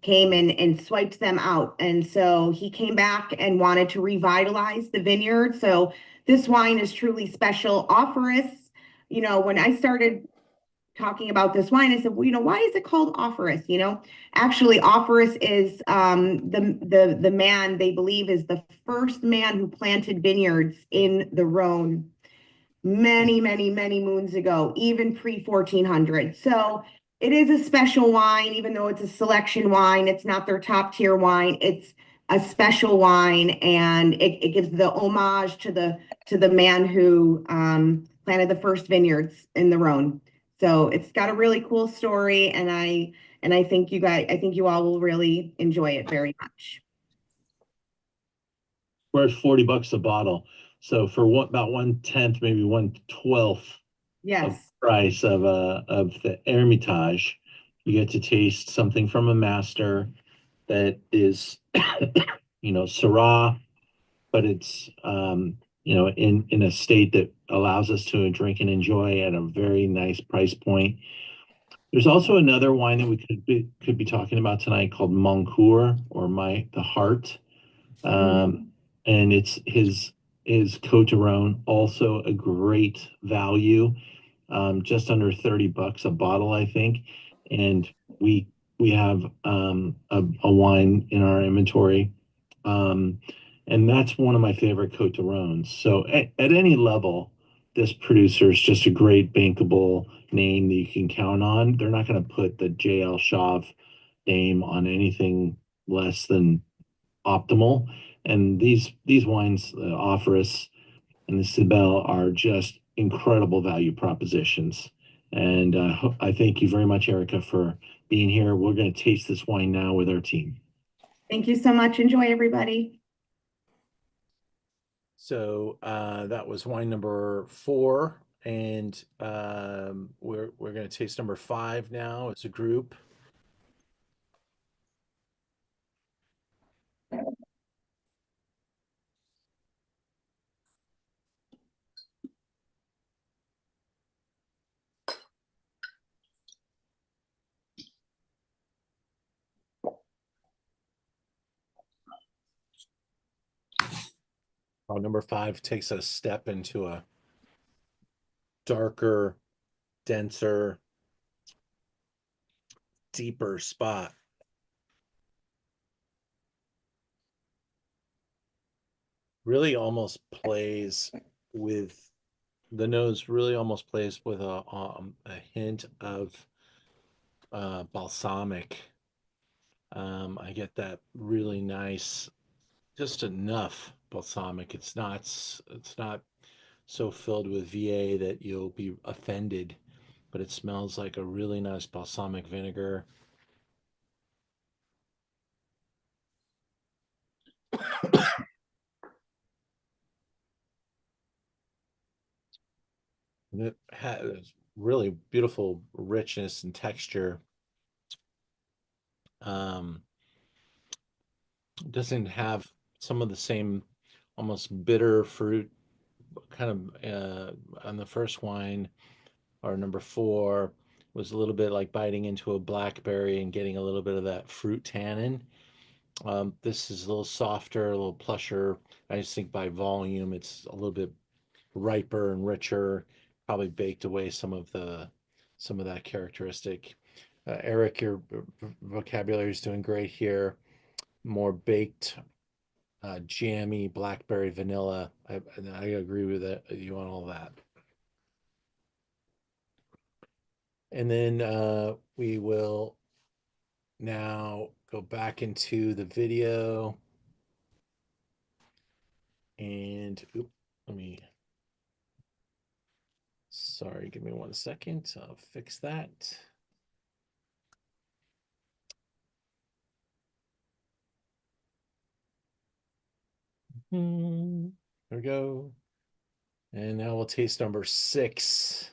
came in and swiped them out. And so he came back and wanted to revitalize the vineyard. So this wine is truly special. Offerus, when I started talking about this wine, I said, well, why is it called Offerus? Actually, Offerus is the man they believe is the first man who planted vineyards in the Rhône many, many, many moons ago, even pre-1400. So It is a special wine, even though it's a selection wine. It's not their top tier wine. It's a special wine, and it gives the homage to the man who planted the first vineyards in the Rhône. So it's got a really cool story, and I think I think you all will really enjoy it very much. We're at $40 a bottle. So for what, about 1/10, maybe 1/12 of Yes. price of the Hermitage, you get to taste something from a master that is, Syrah, but it's in a state that allows us to drink and enjoy at a very nice price point. There's also another wine that we could be talking about tonight called Moncour, or the Heart. And it's his Côte de Rhône, also a great value, just under $30 a bottle, I think. And we have a wine in our inventory, and that's one of my favorite Côte de Rhônes. So at any level, this producer is just a great bankable name that you can count on. They're not going to put the JL Chave name on anything less than optimal. And these wines, Offerus and the Sybele, are just incredible value propositions. And I thank you very much, Erica, for being here. We're going to taste this wine now with our team. Thank you so much. Enjoy, everybody. So that was wine number 4, and we're going to taste number 5 now as a group. Number 5 takes a step into a darker, denser, deeper spot. Really almost plays with the nose, really almost plays with a hint of balsamic. I get that really nice, just enough balsamic. It's not so filled with VA that you'll be offended, but it smells like a really nice balsamic vinegar. And it has really beautiful richness and texture. Doesn't have some of the same almost bitter fruit kind of on the first wine, or number 4 was a little bit like biting into a blackberry and getting a little bit of that fruit tannin. This is a little softer, a little plusher. I just think by volume, it's a little bit riper and richer, probably baked away some of that characteristic. Eric, your vocabulary is doing great here. More baked, jammy, blackberry, vanilla. I agree with you on all that. And then we will now go back into the video. And sorry, give me 1 second. I'll fix that. There we go. And now we'll taste number 6.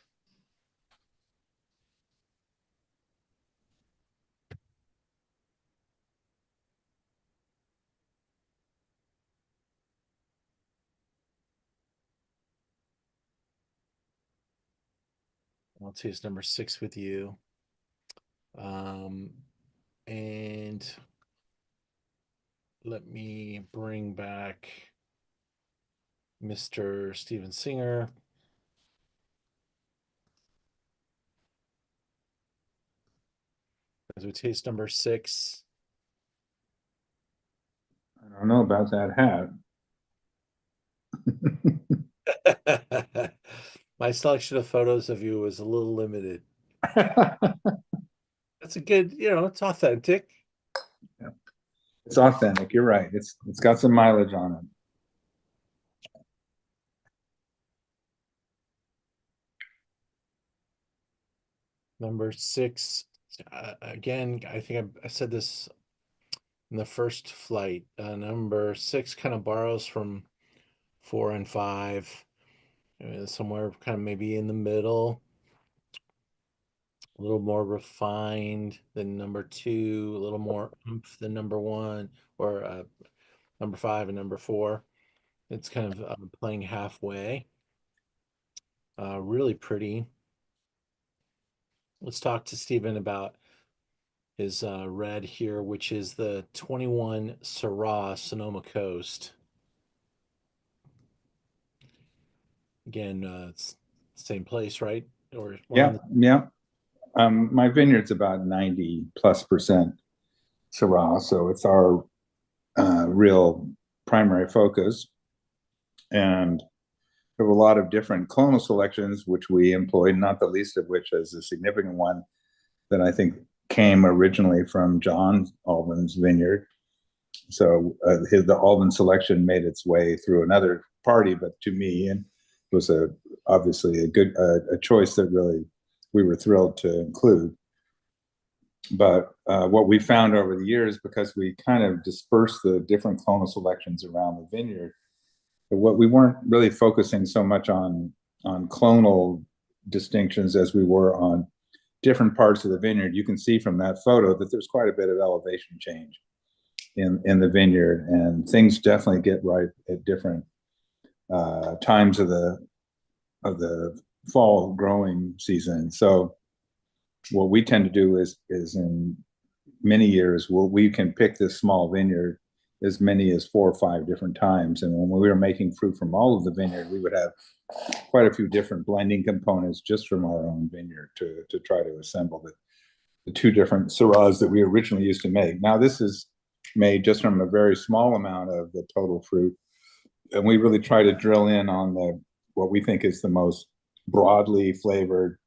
I'll taste number 6 with you. And let me bring back Mr. Steven Singer. As we taste number 6. I don't know about that hat. My selection of photos of you was a little limited. That's a good, it's authentic. It's authentic. You're right. It's got some mileage on it. Number 6, again, I think I said this in the first flight. Number 6 kind of borrows from 4 and 5, somewhere kind of maybe in the middle, a little more refined than number 2, a little more oomph than number 1, or number 5 and number 4. It's kind of playing halfway. Really pretty. Let's talk to Stephen about his red here, which is the 21 Syrah Sonoma Coast. Again, it's same place, right? Or Yeah, yeah. My vineyard's about 90+% Syrah, so it's our real primary focus. And we have a lot of different clonal selections, which we employed, not the least of which is a significant one that I think came originally from John Alban's vineyard. So the Alban selection made its way through another party, but to me, and was obviously a good a choice that really we were thrilled to include. But what we found over the years, because we kind of dispersed the different clonal selections around the vineyard, what we weren't really focusing so much on clonal distinctions as we were on different parts of the vineyard. You can see from that photo that there's quite a bit of elevation change in the vineyard, and things definitely get ripe at different times of the fall growing season. So what we tend to do is in many years, we can pick this small vineyard as many as 4 or 5 different times. And when we were making fruit from all of the vineyard, we would have quite a few different blending components just from our own vineyard to try to assemble the 2 different Syrahs that we originally used to make. Now this is made just from a very small amount of the total fruit. And we really try to drill in on what we think is the most broadly flavored,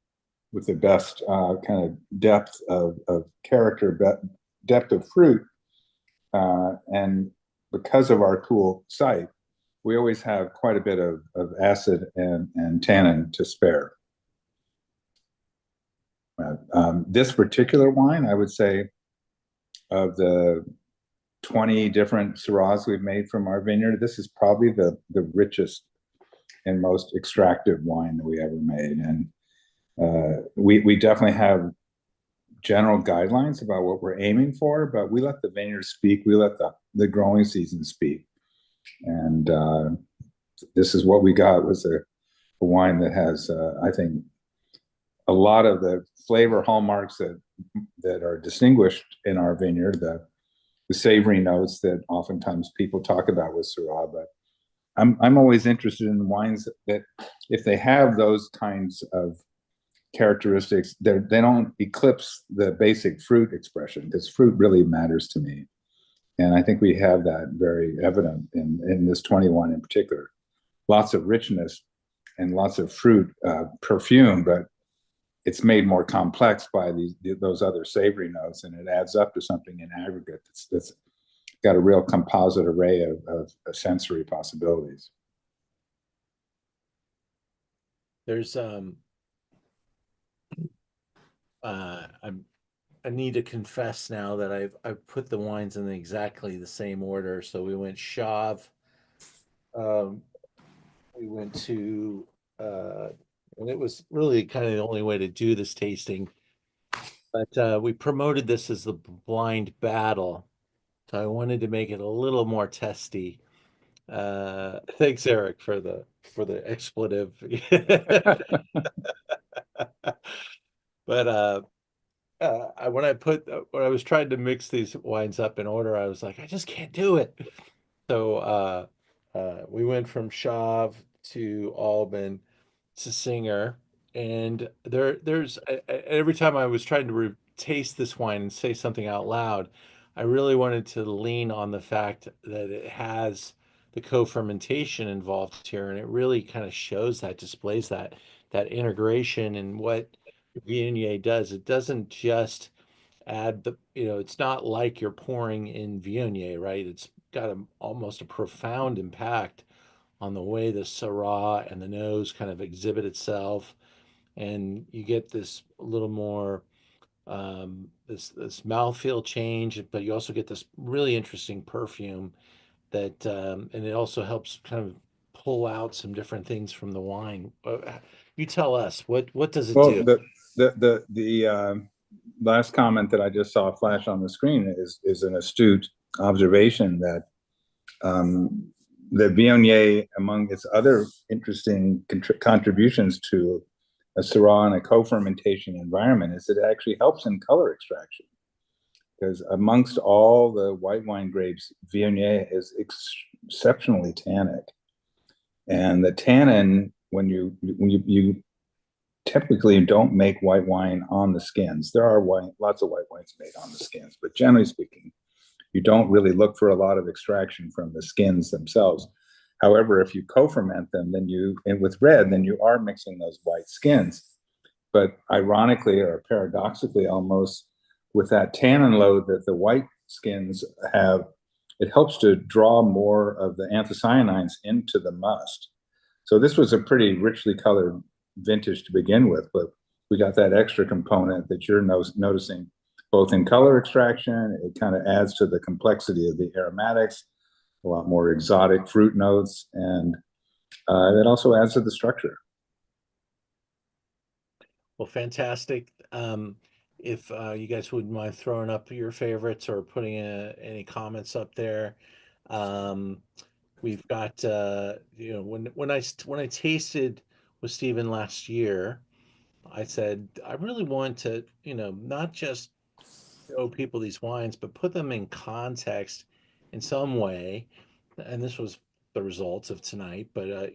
with the best kind of depth of character, depth of fruit. And because of our cool site, we always have quite a bit of acid and tannin to spare. This particular wine, I would say, of the 20 different Syrahs we've made from our vineyard, this is probably the richest and most extractive wine that we ever made. And we definitely have general guidelines about what we're aiming for, but we let the vineyard speak. We let the growing season speak. And this is what we got, was a wine that has, I think, a lot of the flavor hallmarks that are distinguished in our vineyard, the savory notes that oftentimes people talk about with Syrah. But I'm always interested in wines that if they have those kinds of characteristics, they don't eclipse the basic fruit expression, because fruit really matters to me. And I think we have that very evident in this 21 in particular. Lots of richness and lots of fruit perfume, but it's made more complex by those other savory notes, and it adds up to something in aggregate that's got a real composite array of sensory possibilities. There's I need to confess now that I've put the wines in exactly the same order. So we went Chave, we went to and it was really kind of the only way to do this tasting. But we promoted this as the blind battle, so I wanted to make it a little more testy. Thanks, Eric, for the expletive. But when I was trying to mix these wines up in order, I was like, I just can't do it. So we went from Chave to Alban to Singer, and there's every time I was trying to taste this wine and say something out loud, I really wanted to lean on the fact that it has the co-fermentation involved here, and it really kind of shows that, displays that integration. And what Viognier does, it doesn't just add the, it's not like you're pouring in Viognier, right? It's got almost a profound impact on the way the Syrah and the nose kind of exhibit itself. And you get this little more this mouthfeel change, but you also get this really interesting perfume that and it also helps kind of pull out some different things from the wine. You tell us, what does it Well, do? the last comment that I just saw flash on the screen is an astute observation that the Viognier, among its other interesting contributions to a Syrah and a co-fermentation environment, is that it actually helps in color extraction. Because amongst all the white wine grapes, Viognier is exceptionally tannic, and the tannin, when you typically don't make white wine on the skins. There are lots of white wines made on the skins, but generally speaking, you don't really look for a lot of extraction from the skins themselves. However, if you co-ferment them, and with red, then you are mixing those white skins. But ironically, or paradoxically almost, with that tannin load that the white skins have, it helps to draw more of the anthocyanins into the must. So this was a pretty richly colored vintage to begin with, but we got that extra component that you're noticing both in color extraction. It kind of adds to the complexity of the aromatics, a lot more exotic fruit notes, and it also adds to the structure. Well, fantastic. If you guys wouldn't mind throwing up your favorites or putting any comments up there. We've got when I tasted with Stephen last year, I said I really want to, not just show people these wines, but put them in context in some way. And this was the results of tonight. But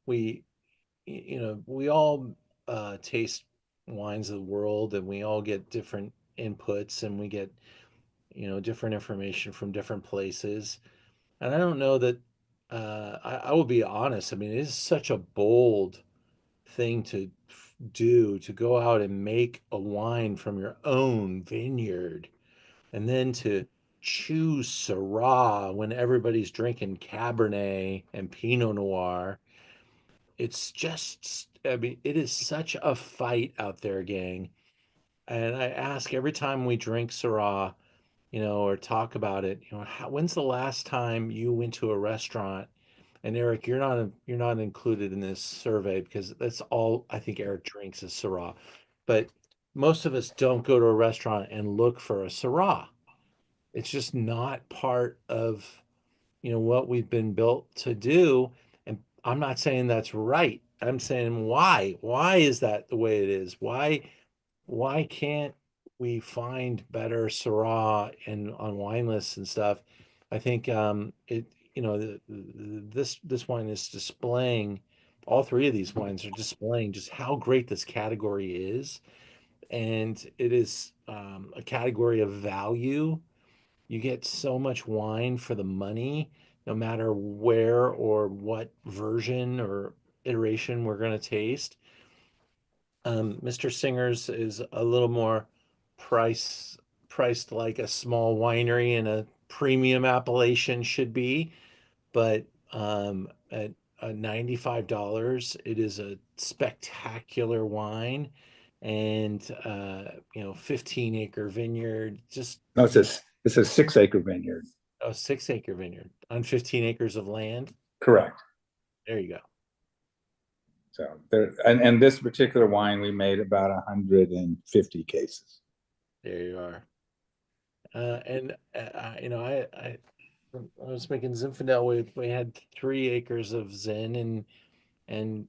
we we all taste wines of the world, and we all get different inputs, and we get different information from different places. And I don't know that I will be honest. I mean, it is such a bold thing to do, to go out and make a wine from your own vineyard, and then to choose Syrah when everybody's drinking Cabernet and Pinot Noir. It's just, I mean, it is such a fight out there, gang. And I ask every time we drink Syrah, or talk about it, when's the last time you went to a restaurant? And Eric, you're not included in this survey because that's all I think Eric drinks is Syrah. But most of us don't go to a restaurant and look for a Syrah. It's just not part of, what we've been built to do. And I'm not saying that's right. I'm saying why? Why is that the way it is? Why can't we find better Syrah and on wine lists and stuff? I think this wine is displaying, all three of these wines are displaying just how great this category is, and it is a category of value. You get so much wine for the money, no matter where or what version or iteration we're going to taste. Mr. Singer's is a little more price priced like a small winery and a premium appellation should be, but at $95, it is a spectacular wine, and 15-acre vineyard, just No, it's a 6-acre vineyard. a 6-acre vineyard on 15 acres of land. Correct. There you go. So there, and this particular wine, we made about 150 cases. There you are. And I was making Zinfandel. We had 3 acres of Zin, and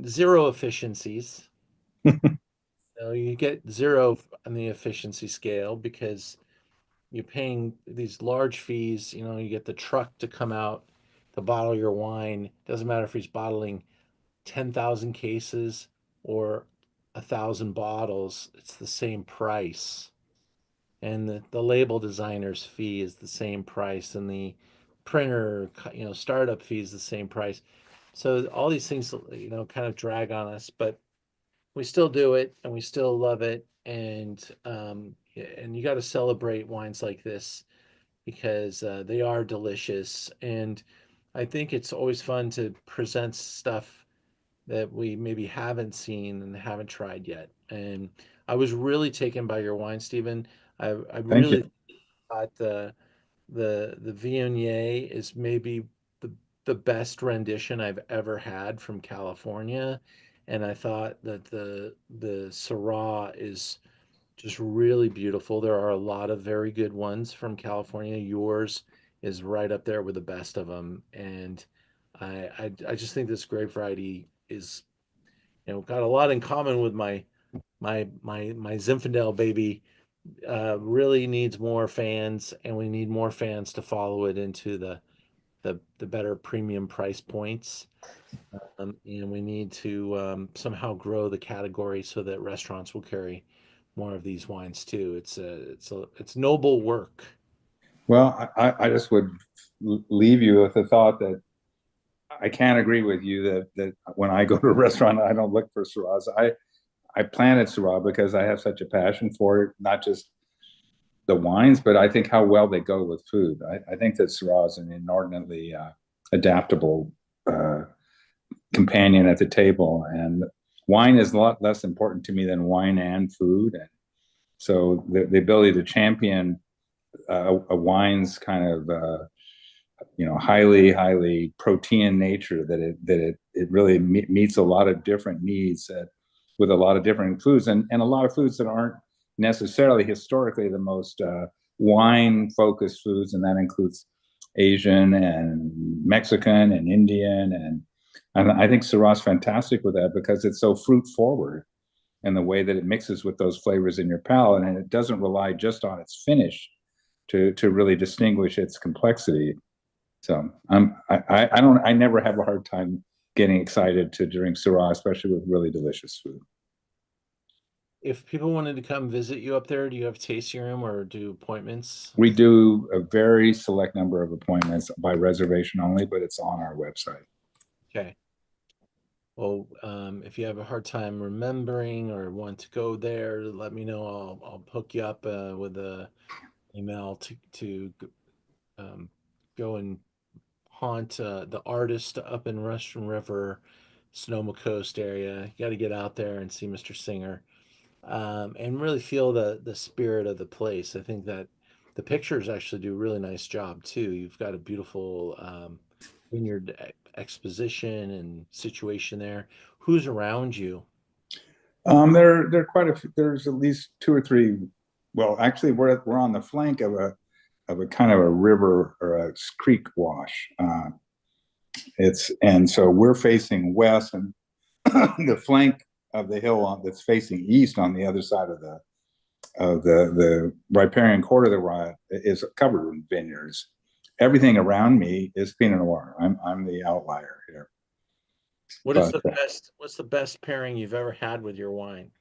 zero efficiencies. You get zero on the efficiency scale because you're paying these large fees. You get the truck to come out to bottle your wine. Doesn't matter if he's bottling 10,000 cases or 1,000 bottles, it's the same price. And the label designer's fee is the same price, and the printer, startup fee is the same price. So all these things, kind of drag on us. But we still do it and we still love it. And you got to celebrate wines like this because they are delicious. And I think it's always fun to present stuff that we maybe haven't seen and haven't tried yet. And I was really taken by your wine, Stephen. I Thank really you. thought the Viognier is maybe the the best rendition I've ever had from California, and I thought that the Syrah is just really beautiful. There are a lot of very good ones from California. Yours is right up there with the best of them, and I just think this grape variety is, got a lot in common with my Zinfandel baby. Really needs more fans, and we need more fans to follow it into the better premium price points. And we need to somehow grow the category so that restaurants will carry more of these wines too. It's noble work. Well, I just would leave you with the thought that I can't agree with you that when I go to a restaurant, I don't look for Syrahs. I planted Syrah because I have such a passion for it, not just the wines, but I think how well they go with food. I think that Syrah is an inordinately adaptable companion at the table, and wine is a lot less important to me than wine and food. And so the ability to champion a wine's kind of highly protein nature, that it really meets a lot of different needs with a lot of different foods, and a lot of foods that aren't necessarily historically the most wine focused foods, and that includes Asian and Mexican and Indian, and I think Syrah is fantastic with that because it's so fruit forward in the way that it mixes with those flavors in your palate, and it doesn't rely just on its finish to really distinguish its complexity. So I never have a hard time getting excited to drink Syrah, especially with really delicious food. If people wanted to come visit you up there, do you have tasting room or do appointments? We do a very select number of appointments by reservation only, but it's on our website. Okay. Well, if you have a hard time remembering or want to go there, let me know. I'll hook you up with a email to go and haunt the artist up in Russian River, Sonoma Coast area. You got to get out there and see Mr. Singer, and really feel the spirit of the place. I think that the pictures actually do a really nice job too. You've got a beautiful vineyard exposition and situation there. Who's around you? There are quite a few. There's at least two or three. Well, actually, we're on the flank of a kind of a river or a creek wash. And so we're facing west, and the flank of the hill that's facing east on the other side of the riparian quarter that we're at is covered in vineyards. Everything around me is Pinot Noir. I'm the outlier here. What's the best pairing you've ever had with your wine?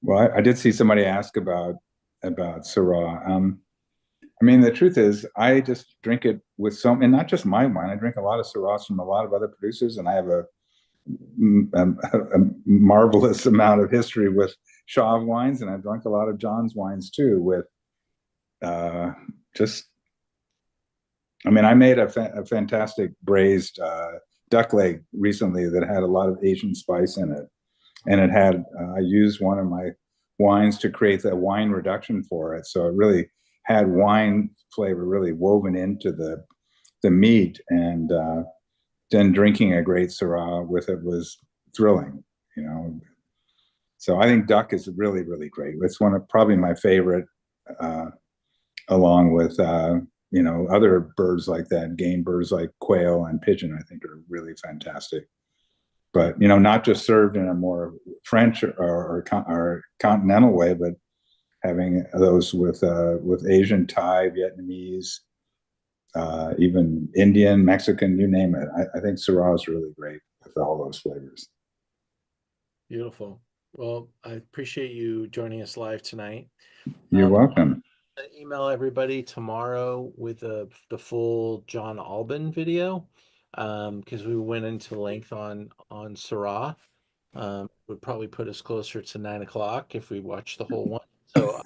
Well, I did see somebody ask about Syrah. I mean, the truth is, I just drink it with and not just my wine. I drink a lot of Syrahs from a lot of other producers, and I have a marvelous amount of history with Chave wines, and I've drunk a lot of John's wines too. With I made a fantastic braised duck leg recently that had a lot of Asian spice in it, and it had I used one of my wines to create the wine reduction for it, so it really had wine flavor really woven into the meat, and then drinking a great Syrah with it was thrilling, So I think duck is really, really great. It's one of probably my favorite, along with other birds like that, game birds like quail and pigeon. I think are really fantastic. But not just served in a more French or continental way, but having those with Asian, Thai, Vietnamese, even Indian, Mexican, you name it. I think Syrah is really great with all those flavors. Beautiful. Well, I appreciate you joining us live tonight. You're welcome. Email everybody tomorrow with the full John Alban video, because we went into length on Syrah. would probably put us closer to 9 o'clock if we watch the whole one. So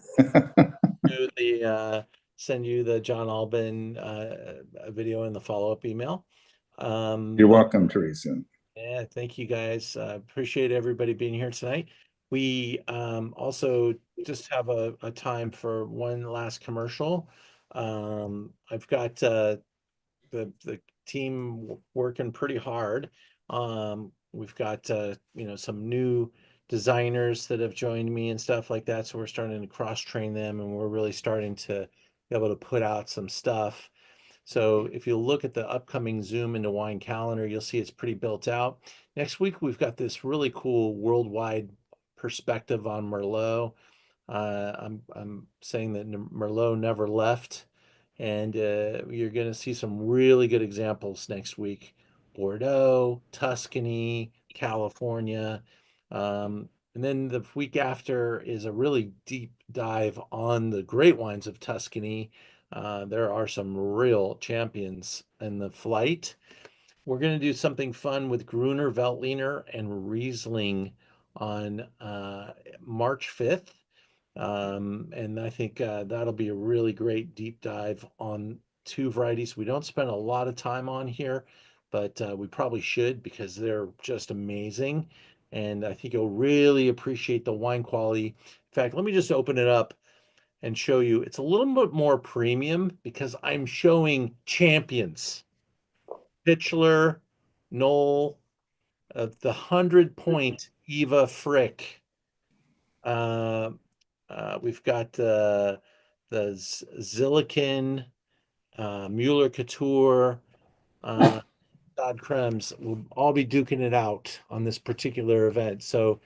send you the John Alban video in the follow-up email. You're welcome, Teresa. Yeah, thank you guys. Appreciate everybody being here tonight. We also just have a time for one last commercial. I've got the team working pretty hard. We've got some new designers that have joined me and stuff like that. So we're starting to cross train them, and we're really starting to be able to put out some stuff. So if you look at the upcoming Zoom into Wine calendar, you'll see it's pretty built out. Next week, we've got this really cool worldwide perspective on Merlot. I'm saying that Merlot never left, and you're going to see some really good examples next week. Bordeaux, Tuscany, California. And then the week after is a really deep dive on the great wines of Tuscany. There are some real champions in the flight. We're going to do something fun with Gruner, Veltliner, and Riesling on March 5th. And I think that'll be a really great deep dive on two varieties we don't spend a lot of time on here, but we probably should because they're just amazing. And I think you'll really appreciate the wine quality. In fact, let me just open it up and show you. It's a little bit more premium because I'm showing champions. Pitchler, Knoll, the 100-point Eva Frick. We've got the Zilliken, Mueller Couture, Todd Krems will all be duking it out on this particular event. So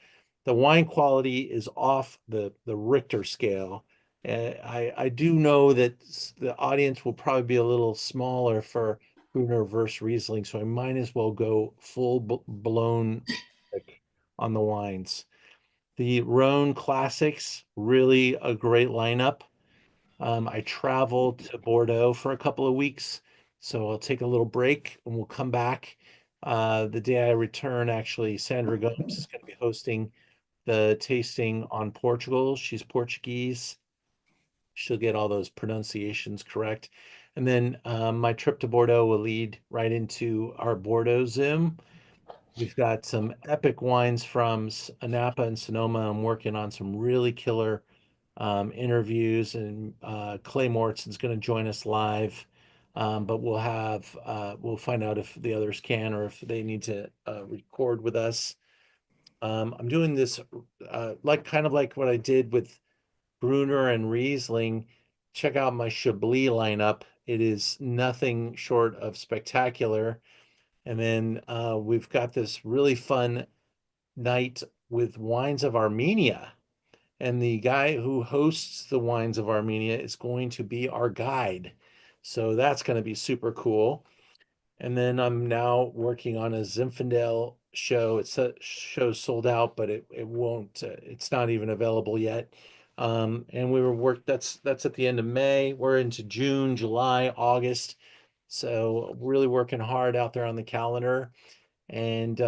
the wine quality is off the Richter scale. I do know that the audience will probably be a little smaller for Gruner versus Riesling, so I might as well go full blown on the wines. The Rhône Classics, really a great lineup. I traveled to Bordeaux for a couple of weeks, so I'll take a little break and we'll come back. The day I return, actually, Sandra Gomes is going to be hosting the tasting on Portugal. She's Portuguese. She'll get all those pronunciations correct. And then my trip to Bordeaux will lead right into our Bordeaux Zoom. We've got some epic wines from Napa and Sonoma. I'm working on some really killer interviews, and Clay Morrison's going to join us live. But we'll find out if the others can or if they need to record with us. I'm doing this kind of like what I did with Gruner and Riesling. Check out my Chablis lineup. It is nothing short of spectacular. And then we've got this really fun night with Wines of Armenia. And the guy who hosts the Wines of Armenia is going to be our guide. So that's going to be super cool. And then I'm now working on a Zinfandel show. It's a show sold out, but it won't, it's not even available yet. And that's at the end of May. We're into June, July, August. So really working hard out there on the calendar. And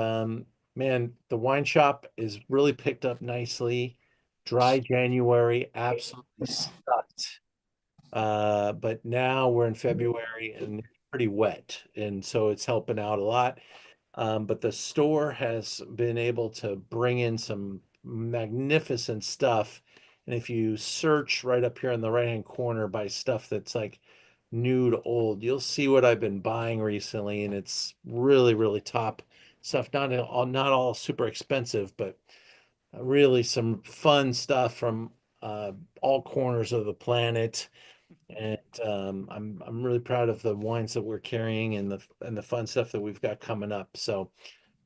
man, the wine shop is really picked up nicely. Dry January absolutely sucked. But now we're in February and it's pretty wet. And so it's helping out a lot. But the store has been able to bring in some magnificent stuff. And if you search right up here in the right-hand corner by stuff that's like new to old, you'll see what I've been buying recently. And it's really, really top stuff. Not all super expensive, but really some fun stuff from all corners of the planet. And I'm really proud of the wines that we're carrying and the fun stuff that we've got coming up. So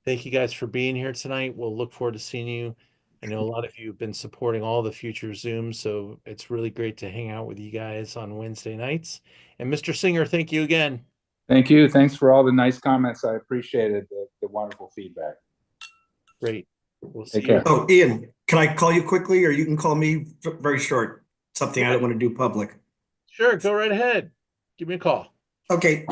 thank you guys for being here tonight. We'll look forward to seeing you. I know a lot of you have been supporting all the future Zooms, so it's really great to hang out with you guys on Wednesday nights. And Mr. Singer, thank you again. Thank you. Thanks for all the nice comments. I appreciated the wonderful feedback. Great. We'll see Take care. you. Oh, Ian, can I call you quickly, or you can call me very short? Something I don't want to do public. Sure, go right ahead. Give me a call. Okay.